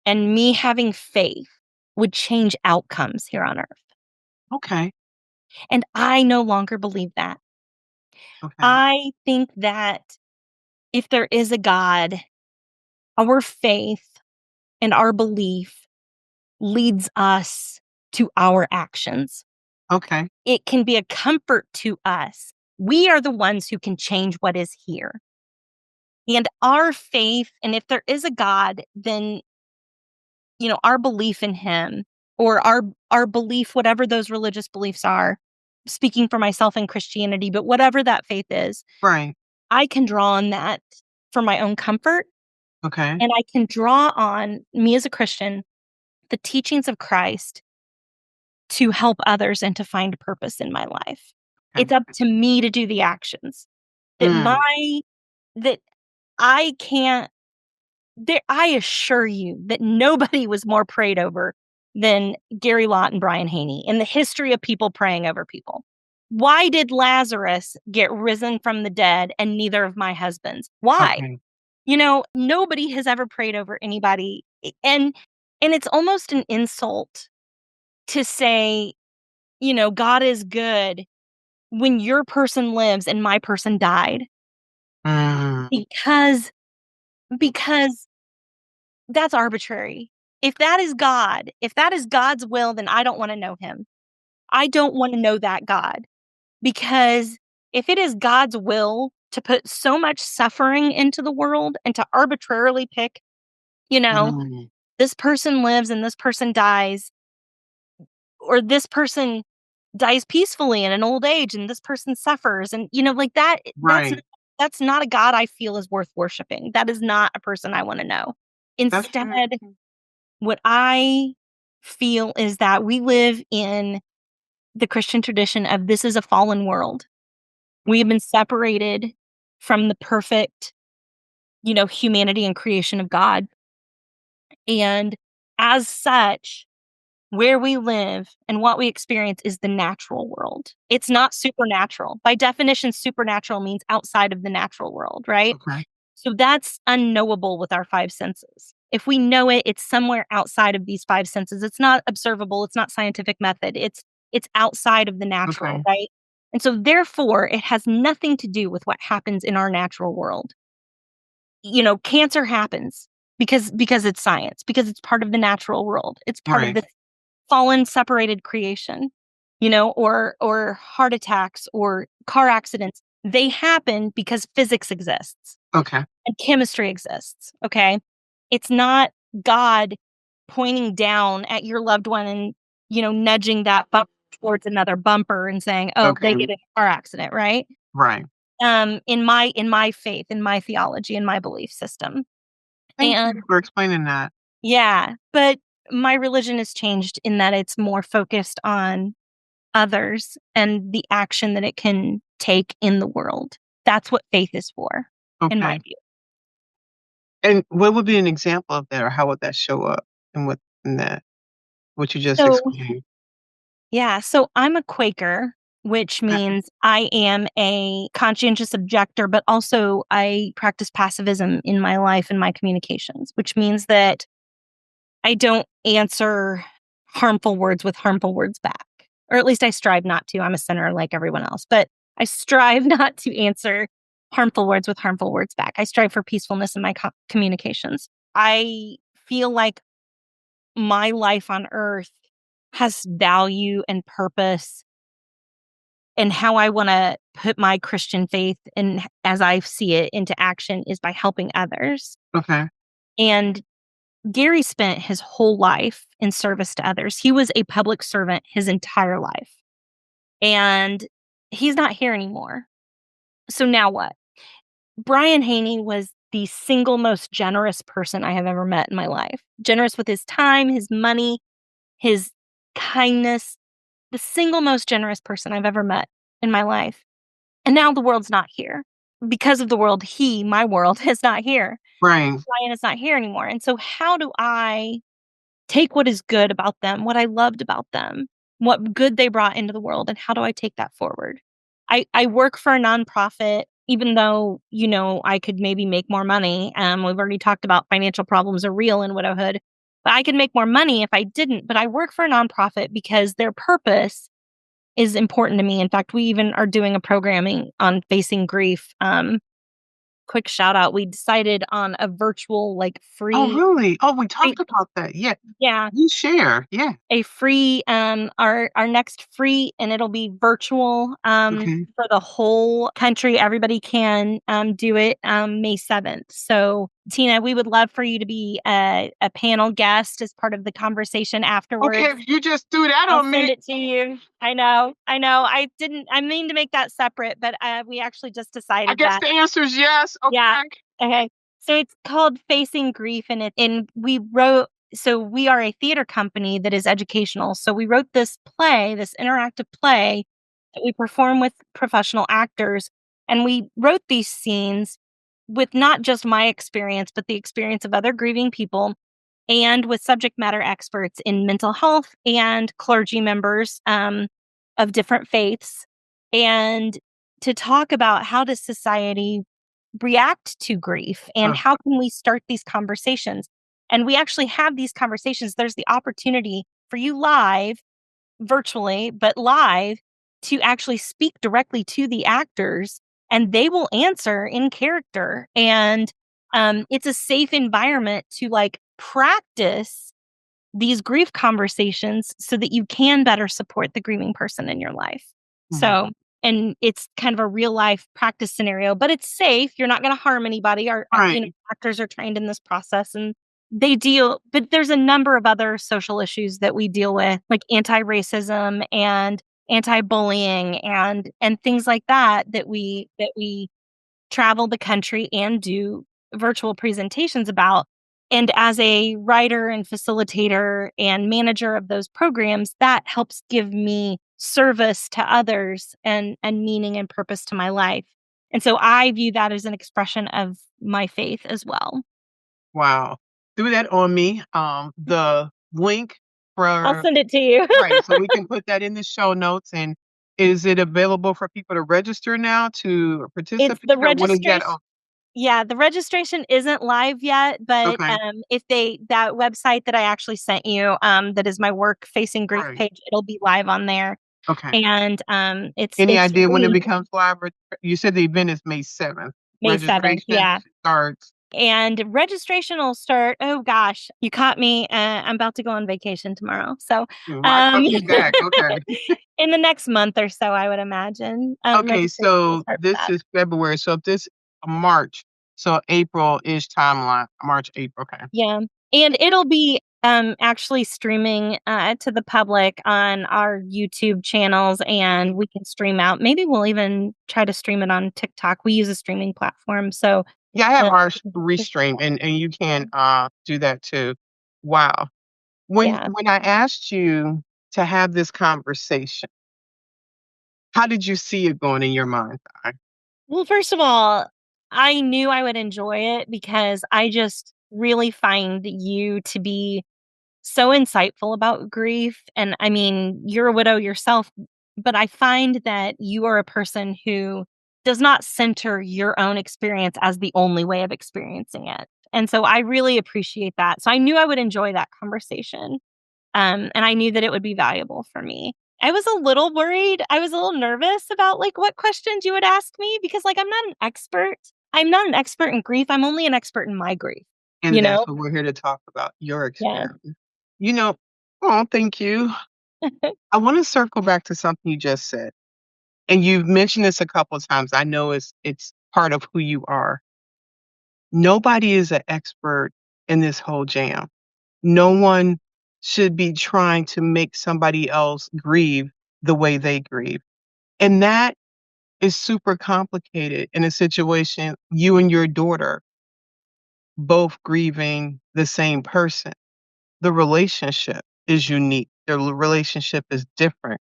and me having faith would change outcomes here on earth. Okay, And I no longer believe that. okay, I think that if there is a God, our faith and our belief leads us to our actions. okay, It can be a comfort to us. We are the ones who can change what is here. And our faith, and if there is a God, then, our belief in him, or our belief, whatever those religious beliefs are, speaking for myself in Christianity, but whatever that faith is, right, I can draw on that for my own comfort. okay, And I can draw on me as a Christian, the teachings of Christ to help others and to find purpose in my life. okay. It's up to me to do the actions that Mm, that I can't I assure you that nobody was more prayed over than Gary Lott and Brian Haney in the history of people praying over people. Why did Lazarus get risen from the dead and neither of my husbands? Why? okay, Nobody has ever prayed over anybody, and it's almost an insult to say, God is good when your person lives and my person died, mm, because because that's arbitrary. If that is God's will, then I don't wanna know him. I don't wanna know that God, because if it is God's will to put so much suffering into the world and to arbitrarily pick, you know, mm, this person lives and this person dies, or this person dies peacefully in an old age and this person suffers, and, like that, right, that's not a God I feel is worth worshiping. That is not a person I wanna know. that's fair. Instead, what I feel is that we live in the Christian tradition of this is a fallen world. We have been separated from the perfect, humanity and creation of God. And as such, where we live and what we experience is the natural world. It's not supernatural. By definition, supernatural means outside of the natural world, right? Okay, So that's unknowable with our five senses. If we know it, it's somewhere outside of these five senses. It's not observable. It's not scientific method. It's outside of the natural, Okay. right? And so therefore, it has nothing to do with what happens in our natural world. Cancer happens because it's science, because it's part of the natural world. It's part of Right. the fallen, separated creation, or heart attacks or car accidents. They happen because physics exists Okay. and chemistry exists. Okay. It's not God pointing down at your loved one and, nudging that bumper towards another bumper and saying, oh, they Okay. get in a car accident, right? Right. In my faith, in my theology, in my belief system. Thank And you for explaining that. yeah, but my religion has changed in that it's more focused on others and the action that it can take in the world. That's what faith is for, in my Okay. view. And what would be an example of that, or how would that show up in that, what you just So, explained? so I'm a Quaker, which Okay. means I am a conscientious objector, but also I practice pacifism in my life and my communications, which means that I don't answer harmful words with harmful words back, or at least I strive not to. I'm a sinner like everyone else, but I strive not to answer harmful words with harmful words back. I strive for peacefulness in my communications. I feel like my life on earth has value and purpose, and how I want to put my Christian faith and as I see it into action is by helping others. Okay. And Gary spent his whole life in service to others. He was a public servant his entire life. And he's not here anymore. So now what? Brian Haney was the single most generous person I have ever met in my life. Generous with his time, his money, his kindness, the single most generous person I've ever met in my life. And now the world's not here. Because of the world, my world, is not here. Right. Brian is not here anymore. And so how do I take what is good about them, what I loved about them, what good they brought into the world, and how do I take that forward? I work for a nonprofit, even though, I could maybe make more money. We've already talked about financial problems are real in widowhood, but I could make more money if I didn't. But I work for a nonprofit because their purpose is important to me. In fact, we even are doing a programming on facing grief. Quick shout out. We decided on a virtual, Oh, free, really? Oh, we free talked about that. Yeah. yeah, You share. Yeah. a free our next free, and it'll be virtual Okay. for the whole country. Everybody can do it May 7th. So Tina, we would love for you to be a panel guest as part of the conversation afterwards. Okay. You just threw that I'll on send me. it to you. I know. I mean to make that separate, but we actually just I decided guess that. the answer is yes. Okay. Yeah. Okay. So it's called Facing Grief, and we wrote. So we are a theater company that is educational. So we wrote this play, this interactive play that we perform with professional actors, and we wrote these scenes with not just my experience, but the experience of other grieving people, and with subject matter experts in mental health and clergy members of different faiths, and to talk about how does society react to grief and Oh, how can we start these conversations. And we actually have these conversations. There's the opportunity for you live, virtually, but live, to actually speak directly to the actors, and they will answer in character. And it's a safe environment to practice these grief conversations so that you can better support the grieving person in your life. mhm. So, and it's kind of a real life practice scenario, but it's safe. You're not going to harm anybody. Our Right. actors are trained in this process, and they deal, but there's a number of other social issues that we deal with, like anti-racism and anti-bullying and things like that we travel the country and do virtual presentations about. And as a writer and facilitator and manager of those programs, that helps give me service to others and meaning and purpose to my life. And so I view that as an expression of my faith as well. Wow. Threw that on me. The link I'll for send it to you. right, so we can put that in the show notes. And is it available for people to register now to It's participate, the or what is that? registration. Oh, Yeah, the registration isn't live yet, but, Okay. if that website that I actually sent you, that is my work-facing grief Right. page, it'll be live on there, Okay. and, Any it's idea when it really becomes live? You said the event is May 7th. May 7th, Registration yeah, starts. and registration will start oh gosh, you caught me, I'm about to go on vacation tomorrow, so, I um, caught you back. Okay. in the next month or so, I would imagine, Okay, registration will so start for this that. is February. So if this March, so April-ish timeline. March, April. Okay. Yeah, and it'll be, actually streaming, to the public on our YouTube channels, and we can stream out maybe we'll even try to stream it on TikTok. We use a streaming platform, so, Yeah, I have uh, ours restream, and you can do that too. Wow. When yeah. when I asked you to have this conversation, how did you see it going in your mind's eye? Well, first of all, I knew I would enjoy it because I just really find you to be so insightful about grief, and I mean, you're a widow yourself, but I find that you are a person who does not center your own experience as the only way of experiencing it, and so I really appreciate that. So I knew I would enjoy that conversation, and I knew that it would be valuable for me. I was a little worried, I was a little nervous about, like, what questions you would ask me because, like, I'm not an expert. I'm not an expert in grief, I'm only an expert in my grief, And you that's know? what we're here to talk about, your Yeah. experience. You know, oh, thank you. I want to circle back to something you just said. And you've mentioned this a couple of times. I know it's part of who you are. Nobody is an expert in this whole jam. No one should be trying to make somebody else grieve the way they grieve. And that is super complicated in a situation you and your daughter both grieving the same person. The relationship is unique. The relationship is different.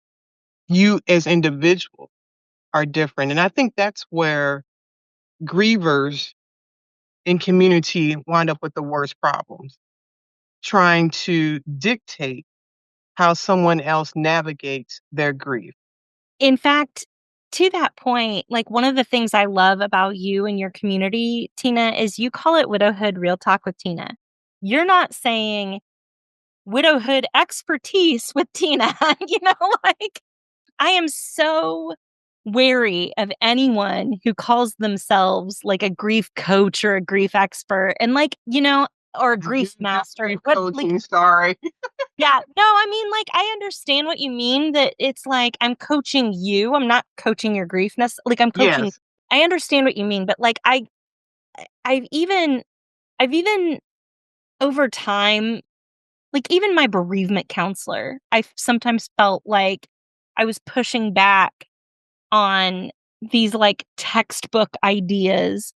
You as individuals are different. And I think that's where grievers in community wind up with the worst problems, trying to dictate how someone else navigates their grief. In fact, to that point, like, one of the things I love about you and your community, Tina, is you call it Widowhood Real Talk with Tina. You're not saying widowhood expertise with Tina, like, I am so wary of anyone who calls themselves, like, a grief coach or a grief expert and, like, or a grief Just master, grief what like coaching, sorry. yeah, no, I mean, like, I understand what you mean that it's like, I'm coaching you, I'm not coaching your griefness, like, I'm coaching Yes. I understand what you mean, but, like, I've even I've even over time like, even my bereavement counselor, I've sometimes felt like I was pushing back on these, like, textbook ideas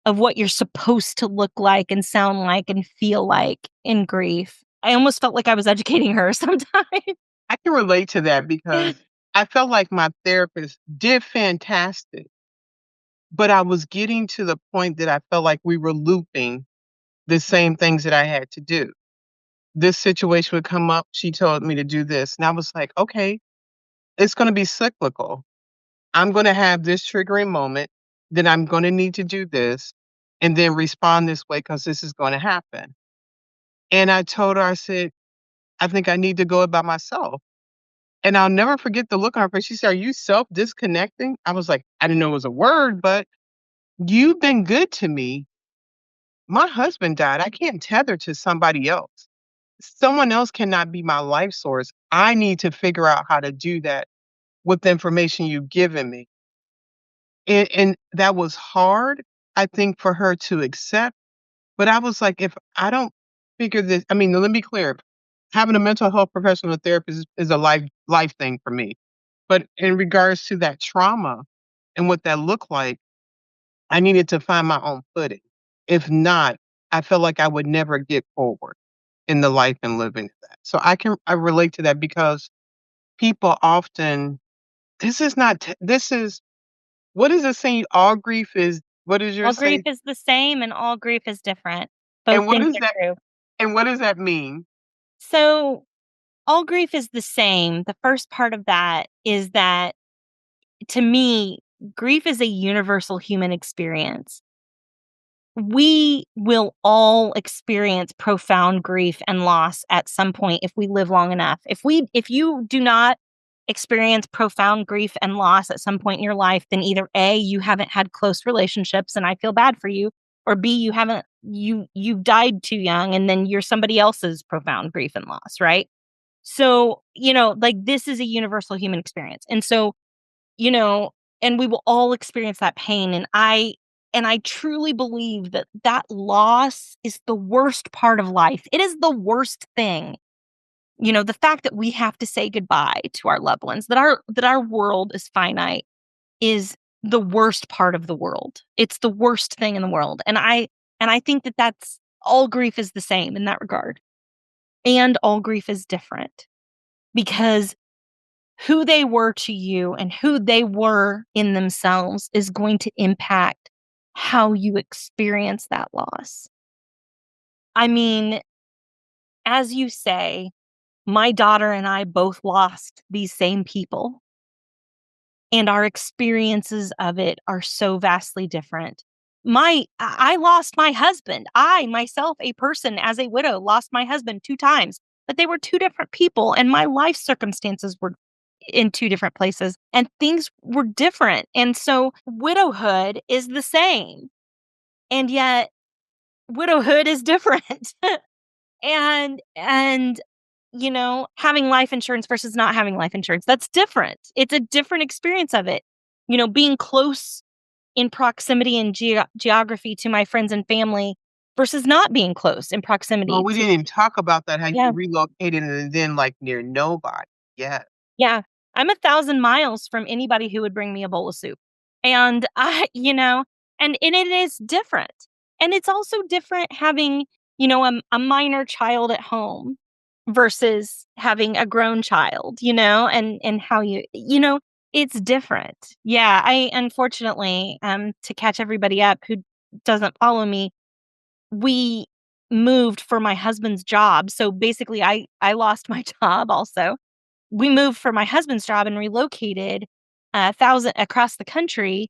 of what you're supposed to look like and sound like and feel like in grief. I almost felt like I was educating her sometimes. I can relate to that because I felt like my therapist did fantastic, but I was getting to the point that I felt like we were looping the same things that I had to do. This situation would come up, she told me to do this, and I was like, "Okay, it's gonna be cyclical. I'm gonna have this triggering moment, then I'm gonna need to do this, and then respond this way because this is gonna happen." And I told her, I said, "I think I need to go it by myself." And I'll never forget the look on her face. She said, "Are you self-disconnecting?" I was like, I didn't know it was a word, but you've been good to me. My husband died. I can't tether to somebody else. Someone else cannot be my life source. I need to figure out how to do that with the information you've given me. And that was hard, I think, for her to accept. But I was like, if I don't figure this, I mean, let me be clear. Having a mental health professional therapist is a life thing for me. But in regards to that trauma and what that looked like, I needed to find my own footing. If not, I felt like I would never get forward in the life and living that. So I relate to that because people often this is not this is what is it saying? All grief is what is your All grief say? is the same and all grief is different. Both And things are true. what does that mean? So, all grief is the same. The first part of that is that to me, grief is a universal human experience. we will all experience profound grief and loss at some point if we live long enough. If you do not experience profound grief and loss at some point in your life, then either A, you haven't had close relationships and I feel bad for you, or B, you died too young and then you're somebody else's profound grief and loss, right? So, like this is a universal human experience. And so, you know, and we will all experience that pain. And I truly believe that that loss is the worst part of life. It is the worst thing. The fact that we have to say goodbye to our loved ones, that our world is finite is the worst part of the world. It's the worst thing in the world. And I think that that's all grief is the same in that regard. And all grief is different because who they were to you and who they were in themselves is going to impact how you experience that loss. I mean, as you say, my daughter and I both lost these same people, and our experiences of it are so vastly different. I lost my husband. I myself, a person as a widow, lost my husband 2 times, but they were 2 different people and my life circumstances were in 2 different places and things were different. And so widowhood is the same. And yet widowhood is different. And having life insurance versus not having life insurance, that's different. It's a different experience of it. Being close in proximity and geography to my friends and family versus not being close in Well, proximity we to. didn't even talk about that, how you Yeah. relocated and then, like, near nobody. Yeah. Yeah. I'm 1,000 miles from anybody who would bring me a bowl of soup. And and it is different. And it's also different having, a minor child at home versus having a grown child, and how it's different. Yeah. I unfortunately, to catch everybody up who doesn't follow me, we moved for my husband's job. So basically I lost my job also. We moved for my husband's job and relocated 1,000 across the country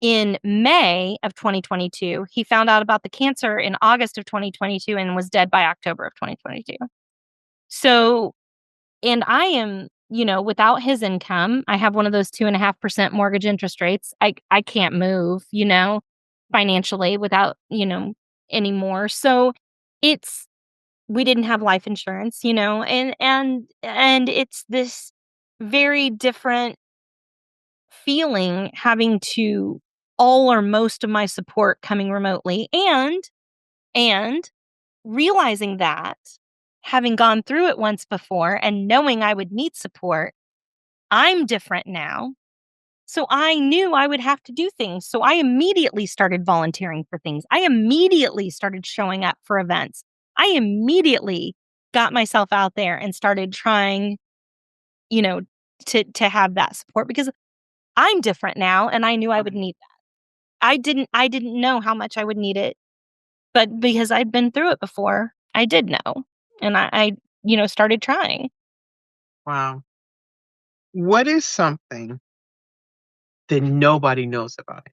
in May of 2022. He found out about the cancer in August of 2022 and was dead by October of 2022. So, and I am, without his income, I have one of those 2.5% mortgage interest rates. I can't move, financially without, anymore. So it's we didn't have life insurance, and it's this very different feeling having to all or most of my support coming remotely and realizing that having gone through it once before and knowing I would need support, I'm different now. So I knew I would have to do things. So I immediately started volunteering for things. I immediately started showing up for events. I immediately got myself out there and started trying, you know, to have that support because I'm different now and I knew I would Right. need that. I didn't know how much I would need it, but because I'd been through it before, I did know. And I started trying. Wow. What is something that nobody knows about it?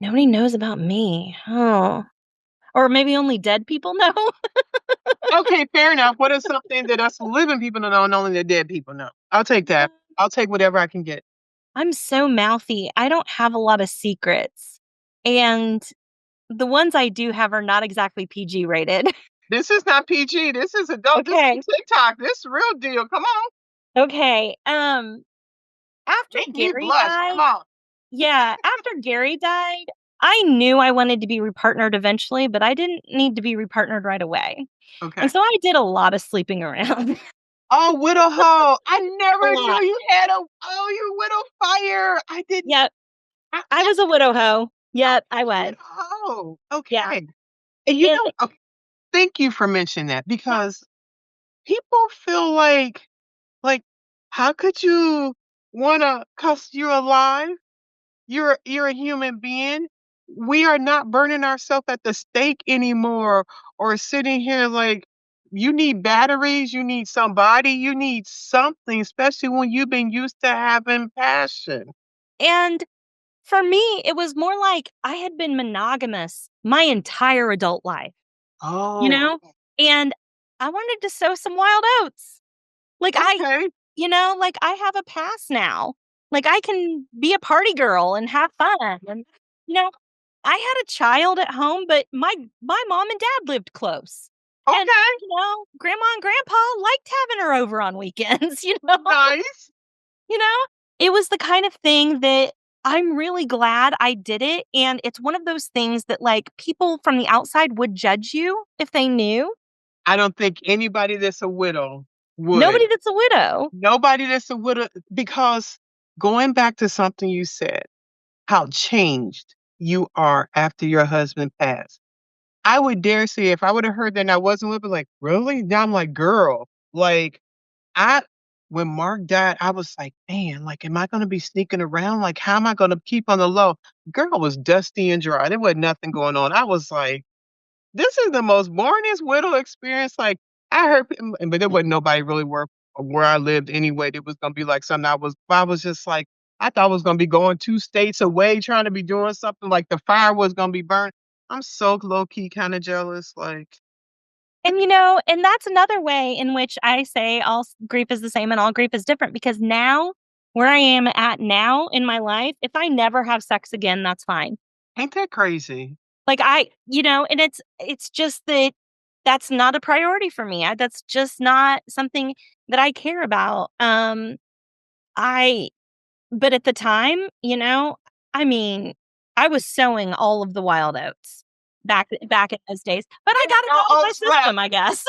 Nobody knows about me. Oh. Or maybe only dead people know. Okay, fair enough. What is something that us living people don't know and only the dead people know? I'll take that. I'll take whatever I can get. I'm so mouthy. I don't have a lot of secrets. And the ones I do have are not exactly PG rated. This is not PG. This is adult. This Okay. is TikTok. This is real deal. Come on. Okay. After Make me Gary blush. died, Come on. yeah, after Gary died, I knew I wanted to be repartnered eventually, but I didn't need to be repartnered right away. Okay. And so I did a lot of sleeping around. Oh, widow hoe. I A never knew lot. you had you widow fire. I didn't. Yep. I was a widow hoe. Yep, I was. Widow hoe. Yeah. Okay. And And okay, thank you for mentioning that because people feel like, how could you wanna 'cause you're alive? You're a human being. We are not burning ourselves at the stake anymore or sitting here like you need batteries, you need somebody, you need something, especially when you've been used to having passion. and for me, it was more like I had been monogamous my entire adult life, you Oh, know? And I wanted to sow some wild oats. Like, okay. like, I have a past now. Like, I can be a party girl and have fun, and, you know, I had a child at home, but my mom and dad lived close. And, Okay. grandma and grandpa liked having her over on weekends, you know? Nice. You know? It was the kind of thing that I'm really glad I did it, and it's one of those things that, like, people from the outside would judge you if they knew. I don't think anybody that's a widow would. Nobody that's a widow. Nobody that's a widow, because going back to something you said, how changed you are after your husband passed. I would dare say if I would have heard that and I wasn't with her, like, "Really?" Now I'm like, "Girl," like, I when Mark died, I was like, "Man, like, am I gonna be sneaking around? Like, how am I gonna keep on the low?" Girl was dusty and dry. There wasn't nothing going on. I was like, "This is the most boringest widow experience." Like, I heard, but there wasn't nobody really where I lived anyway. It was gonna be like something I was just like, I thought I was gonna be going 2 states away trying to be doing something, like the fire was gonna be burnt. I'm so low key kinda jealous, like, And, and that's another way in which I say grief is the same and all grief is different because now, where I am at now in my life, if I never have sex again, that's fine. ain't that crazy? Like and it's just that that's not a priority for me. That's just not something that I care about. I But at the time, I mean, I was sowing all of the wild oats back in those days, but I got it No out of my oats left. system, I guess.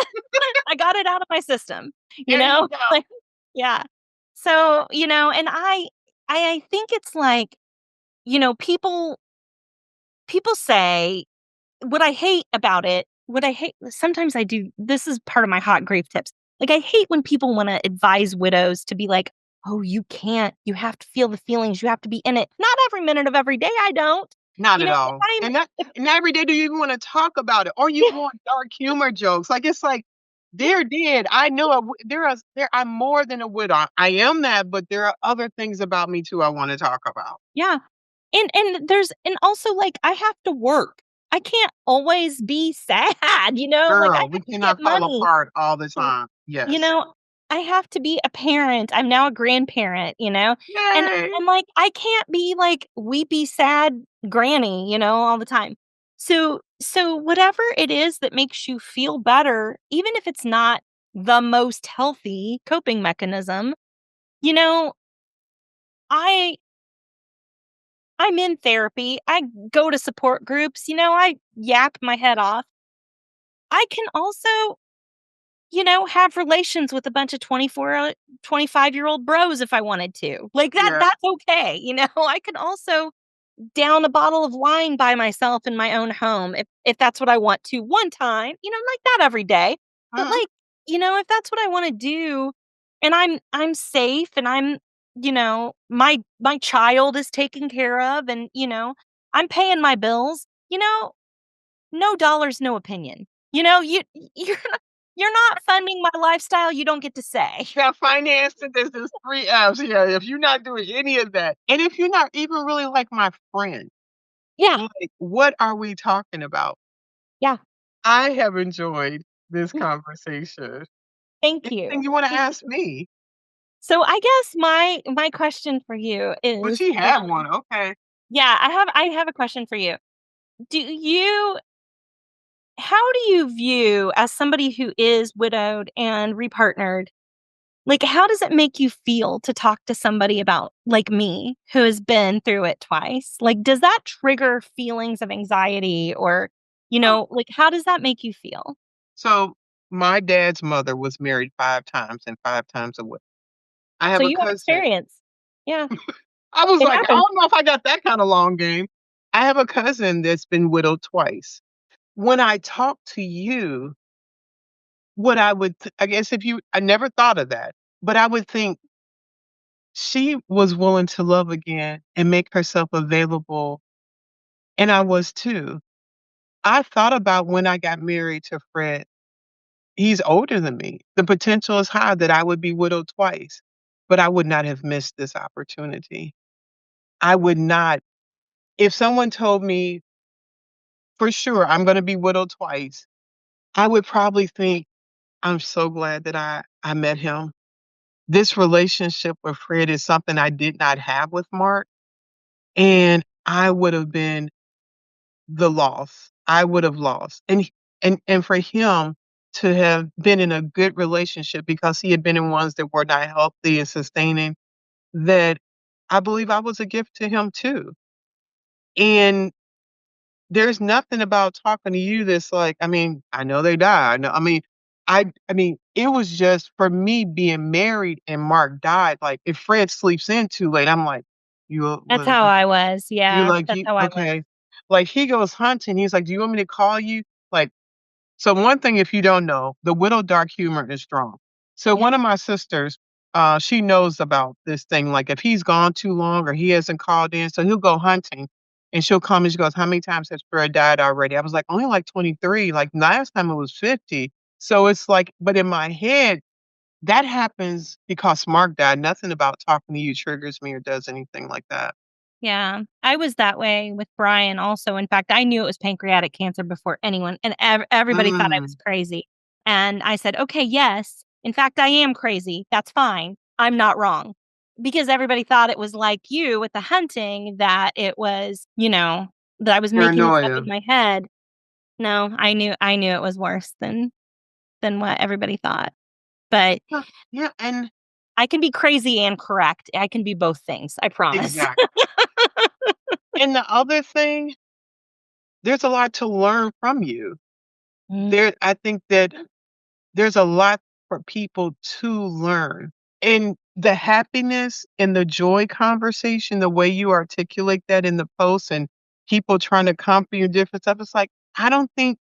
I got it out of my system, you There you know? go. Like, yeah. So, and I think it's like, people say what I hate about it, what I hate sometimes I do this is part of my hot grief tips. Like, I hate when people wanna advise widows to be like, "Oh, you can't. You have to feel the feelings. You have to be in it." Not every minute of every day, I don't. Not at If all. I'm And not every day do you even wanna talk about it, or you Yeah, want dark humor jokes. Like, it's like, yeah, they're dead. I know I'm more than a widow. I am that, but there are other things about me too I wanna talk about. yeah. And also, like, I have to work. I can't always be sad, Like, I Girl, we have to get cannot fall money. apart all the Mm, time. you Yes. know, I have to be a parent. I'm now a grandparent, and Yay! I'm like, I can't be like weepy, sad granny, all the time. So whatever it is that makes you feel better, even if it's not the most healthy coping mechanism, you know, I I'm in therapy. I go to support groups, I yap my head off. I can also have relations with a bunch of 25-year-old bros if I wanted to. Like Yeah. that's okay, I can also down a bottle of wine by myself in my own home if that's what I want to one time, like not every day, but Mhm. like, if that's what I want to do and I'm safe and my child is taken care of and, I'm paying my bills, no dollars, no opinion. You're not funding my lifestyle, you don't get to say. Yeah, financing, there's 3 F's. Yeah, if you're not doing any of that, and if you're not even really like my friend, Yeah, like, what are we talking about? yeah. I have enjoyed this conversation. Thank you. Anything you wanna Thank ask you. me? So I guess my question for you But is, she had one, okay. yeah, I have a question for you. Do you How do you view as somebody who is widowed and repartnered, like how does it make you feel to talk to somebody about like me who has been through it twice? Like does that trigger feelings of anxiety or like how does that make you feel? So, my dad's mother was married 5 times and 5 times a widow. I So have a you have cousin. experience. Yeah, I was it like, I happens. don't know if I got that kinda long game. I have a cousin that's been widowed twice. When I talk to you, what I would I guess if you I never thought of that, but I would think she was willing to love again and make herself available, and I was too. I thought about when I got married to Fred. He's older than me. The potential is high that I would be widowed twice, but I would not have missed this opportunity. I would not. if someone told me for sure I'm gonna be widowed twice, I would probably think, "I'm so glad that I met him." This relationship with Fred is something I did not have with Mark, and I would have been the loss. I would have lost. And for him to have been in a good relationship because he had been in ones that were not healthy and sustaining, that I believe I was a gift to him too. And there's nothing about talking to you that's like, I mean, I know they died. No, I mean, it was just for me being married and Mark died. Like, if Fred sleeps in too late, I'm like, you That's what? how I was. You Yeah, like that's you how I was. okay? Like he goes hunting. He's like, "Do you want me to call you?" Like, so one thing, if you don't know, the widow dark humor is strong. So Yeah. one of my sisters, she knows about this thing. Like if he's gone too long or he hasn't called in, so he'll go hunting and she'll come and she goes, "How many times has Fred died already?" I was like, "Only like 23. Like last time it was 50." So it's like, but in my head, that happens because Mark died. Nothing about talking to you triggers me or does anything like that. Yeah, I was that way with Brian also. In fact, I knew it was pancreatic cancer before anyone, and everybody thought I was Mm, crazy. And I said, "Okay, yes. In fact, I am crazy. That's fine. I'm not wrong." Because everybody thought it was like you with the hunting, that it was, that I was making this up in paranoia. my head. No, I knew it was worse than what everybody thought. But Huh, yeah, and I can be crazy and correct. I can be both things, I promise. exactly. And the other thing, there's a lot to learn from you. Mm, I think that there's a lot for people to learn. And the happiness and the joy conversation, the way you articulate that in the post and people trying to comfort you, different stuff, it's like, I don't think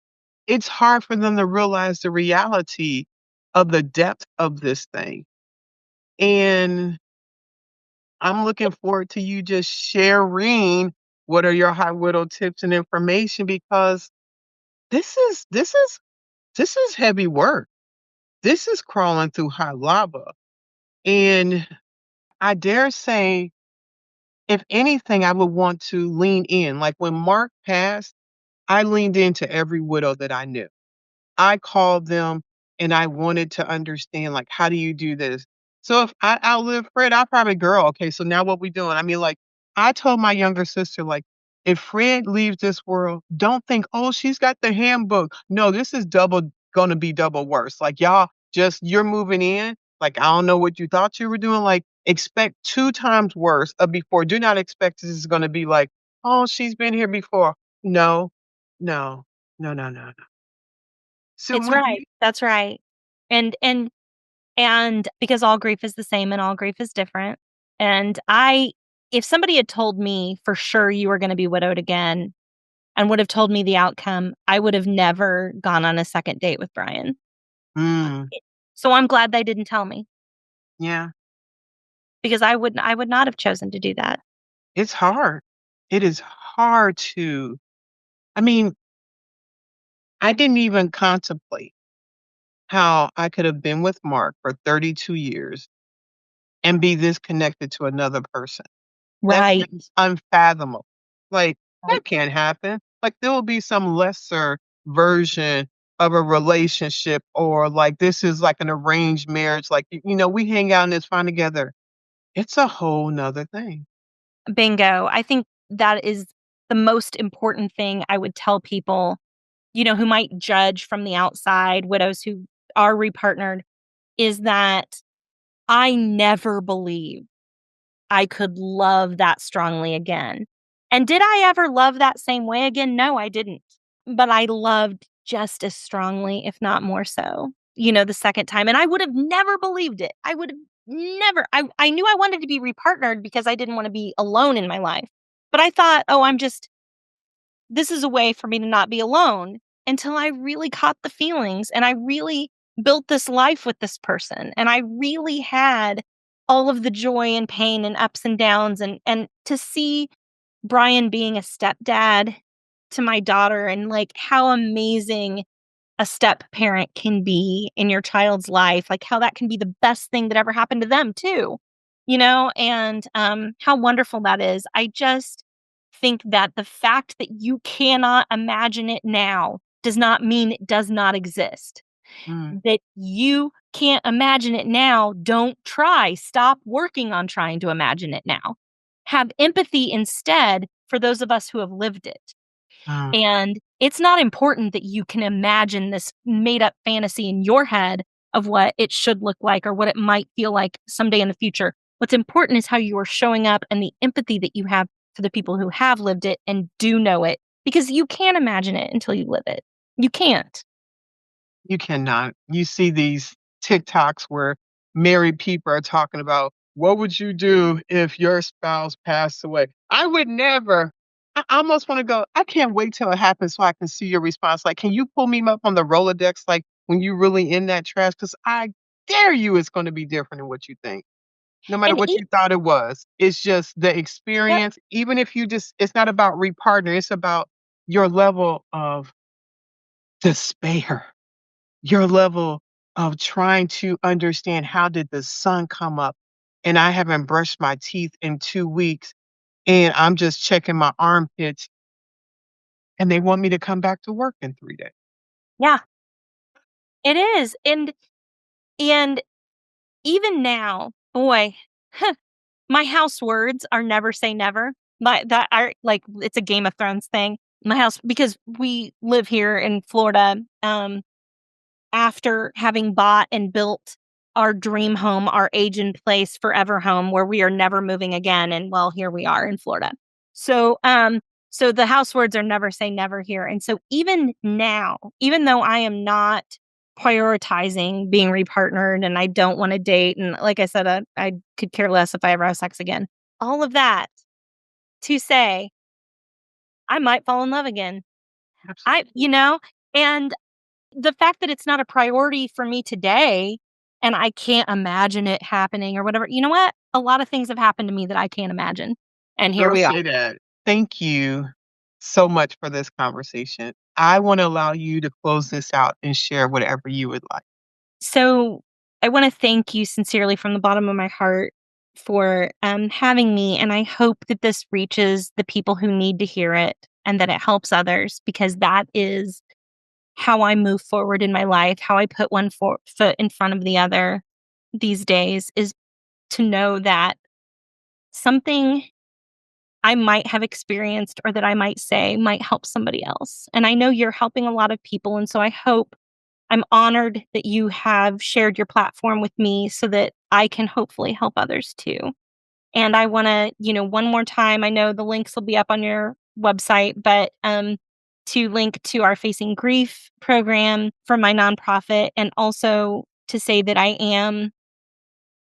it's hard for them to realize the reality of the depth of this thing. And I'm looking forward to you just sharing what are your high widow tips and information because this is this is this is heavy work. This is crawling through hot lava. And I dare say, if anything, I would want to lean in. Like when Mark passed, I leaned into every widow that I knew. I called them and I wanted to understand, like, how do you do this? So if I outlive Fred, I'll probably, girl, okay, so now what we doing? I mean, like, I told my younger sister, like, if Fred leaves this world, don't think, oh, she's got the handbook. No, this is gonna be double worse. Like, y'all just you're moving in. Like, I don't know what you thought you were doing. Like, expect 2 times worse of before. Do not expect this is gonna be like, oh, she's been here before. No, no, no, no, no, no. So it's when right. you That's right. And because all grief is the same and all grief is different. And if somebody had told me for sure you were gonna be widowed again and would have told me the outcome, I would have never gone on a second date with Brian. mm, So I'm glad they didn't tell me yeah, because I would not have chosen to do that. it's hard. It is hard to I mean, I didn't even contemplate how I could have been with Mark for 32 years and be this connected to another person. That Right. seems unfathomable. Like, Right. that can't happen. Like, there will be some lesser version of a relationship or, like, this is like an arranged marriage, like, we hang out and it's fun together. It's a whole 'nother thing. Bingo. I think that is the most important thing I would tell people, who might judge from the outside, widows who are repartnered, is that I never believed I could love that strongly again. And did I ever love that same way again? No, I didn't. But I loved just as strongly, if not more so, the second time. And I would have never believed it. I would have never. I knew I wanted to be repartnered because I didn't want to be alone in my life. But I thought, oh, this is a way for me to not be alone until I really caught the feelings and I really built this life with this person. And I really had all of the joy and pain and ups and downs and to see Brian being a stepdad to my daughter and like how amazing a step parent can be in your child's life, like how that can be the best thing that ever happened to them too, and how wonderful that is. I just think that the fact that you cannot imagine it now does not mean it does not exist. Mm, That you can't imagine it now, don't try. Stop working on trying to imagine it now. Have empathy instead for those of us who have lived it. mm. And it's not important that you can imagine this made up fantasy in your head of what it should look like or what it might feel like someday in the future. What's important is how you are showing up and the empathy that you have for the people who have lived it and do know it, because you can't imagine it until you live it. You can't. You cannot. You see these TikToks where married people are talking about, "What would you do if your spouse passed away?" I would never. I almost wanna go, "I can't wait till it happens so I can see your response." Like, "Can you pull me up on the Rolodex, like, when you really in that trash? Because I dare you it's gonna be different than what you think, no matter And what you thought it was. It's just the yep, experience, even if you just it's not about repartner, it's about your level of despair. Your level of trying to understand how did the sun come up and I haven't brushed my teeth in 2 weeks and I'm just checking my armpits and they want me to come back to work in 3 days. yeah, it is. And even now, boy, my house words are never say never. My that are like it's a Game of Thrones thing. My house, because we live here in Florida, after having bought and built our dream home, our age in place forever home where we are never moving again, and well, here we are in Florida. So, so the house words are never say never here. And so even now, even though I am not prioritizing being repartnered and I don't want to date, and like I said, I could care less if I ever have sex again. All of that to say, I might fall in love again. I, Absolutely. you know, and the fact that it's not a priority for me today and I can't imagine it happening or whatever, you know what? A lot of things have happened to me that I can't imagine. And here Girl, we are. say that. Thank you so much for this conversation. I wanna allow you to close this out and share whatever you would like. So I want to thank you sincerely from the bottom of my heart for having me. And I hope that this reaches the people who need to hear it and that it helps others, because that is how I move forward in my life, how I put foot in front of the other these days, is to know that something I might have experienced or that I might say might help somebody else. And I know you're helping a lot of people. And so I'm honored that you have shared your platform with me so that I can hopefully help others too. And I want to, one more time, I know the links will be up on your website, but to link to our Facing Grief program for my nonprofit, and also to say that I am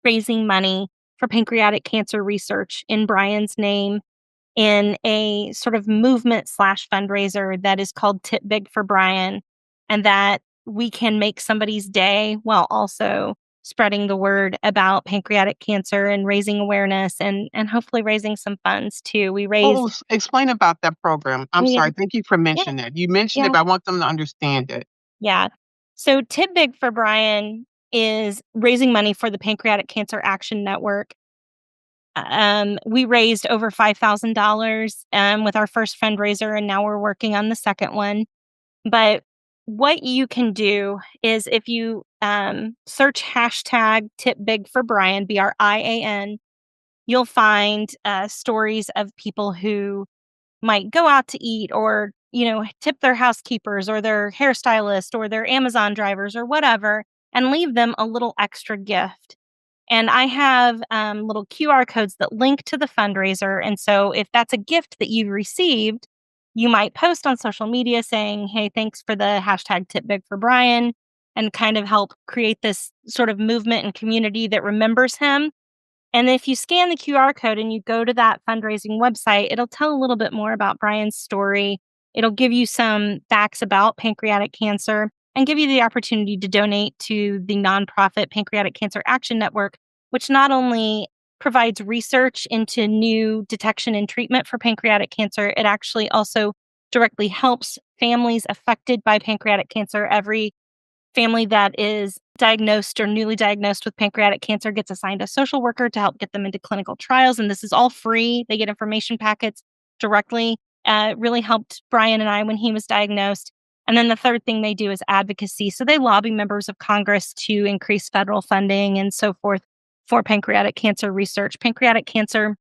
raising money for pancreatic cancer research in Brian's name in a sort of movement slash fundraiser that is called Tip Big for Brian, and that we can make somebody's day while also spreading the word about pancreatic cancer and raising awareness, and hopefully raising some funds too. We Oh, raised explain about that program. I'm yeah, sorry, thank you for yeah, mentioning that. You mentioned it, yeah, but I want them to understand it. yeah. So Tip Big for Brian is raising money for the Pancreatic Cancer Action Network. We raised over $5,000 with our first fundraiser, and now we're working on the second one. But what you can do is, if you search hashtag Tip Big for Brian, BRIAN, you'll find stories of people who might go out to eat, or tip their housekeepers or their hairstylist or their Amazon drivers or whatever, and leave them a little extra gift. And I have little QR codes that link to the fundraiser. And so if that's a gift that you've received, you might post on social media saying, hey, thanks for the hashtag Tip Big for Brian, and kind of help create this sort of movement and community that remembers him. And if you scan the QR code and you go to that fundraising website, it'll tell a little bit more about Brian's story. It'll give you some facts about pancreatic cancer and give you the opportunity to donate to the nonprofit Pancreatic Cancer Action Network, which not only provides research into new detection and treatment for pancreatic cancer, it actually also directly helps families affected by pancreatic cancer. Every family that is diagnosed or newly diagnosed with pancreatic cancer gets assigned a social worker to help get them into clinical trials. And this is all free. They get information packets. directly. Really helped Brian and I when he was diagnosed. And then the third thing they do is advocacy. So they lobby members of Congress to increase federal funding and so forth for pancreatic cancer research. Pancreatic cancer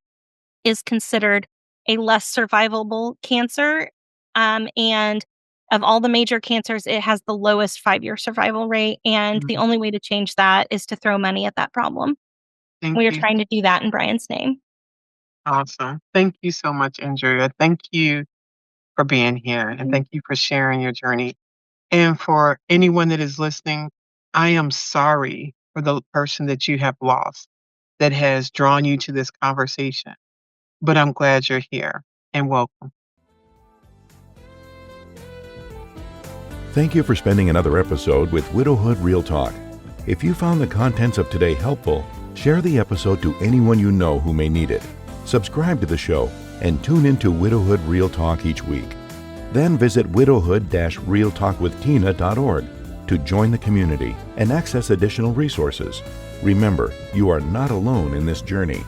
is considered a less survivable cancer. And of all the major cancers, it has the lowest 5-year survival rate. And the Mhm. only way to change that is to throw money at that problem. Thank We are you. trying to do that in Brian's name. Awesome. Thank you so much, Andrea. Thank you for being here, and Mhm. thank you for sharing your journey. And for anyone that is listening, I am sorry for the person that you have lost that has drawn you to this conversation, but I'm glad you're here, and welcome. Thank you for spending another episode with Widowhood Real Talk. If you found the contents of today helpful, share the episode to anyone you know who may need it. Subscribe to the show and tune into Widowhood Real Talk each week. Then visit widowhood-realtalkwithtina.org to join the community and access additional resources. Remember, you are not alone in this journey.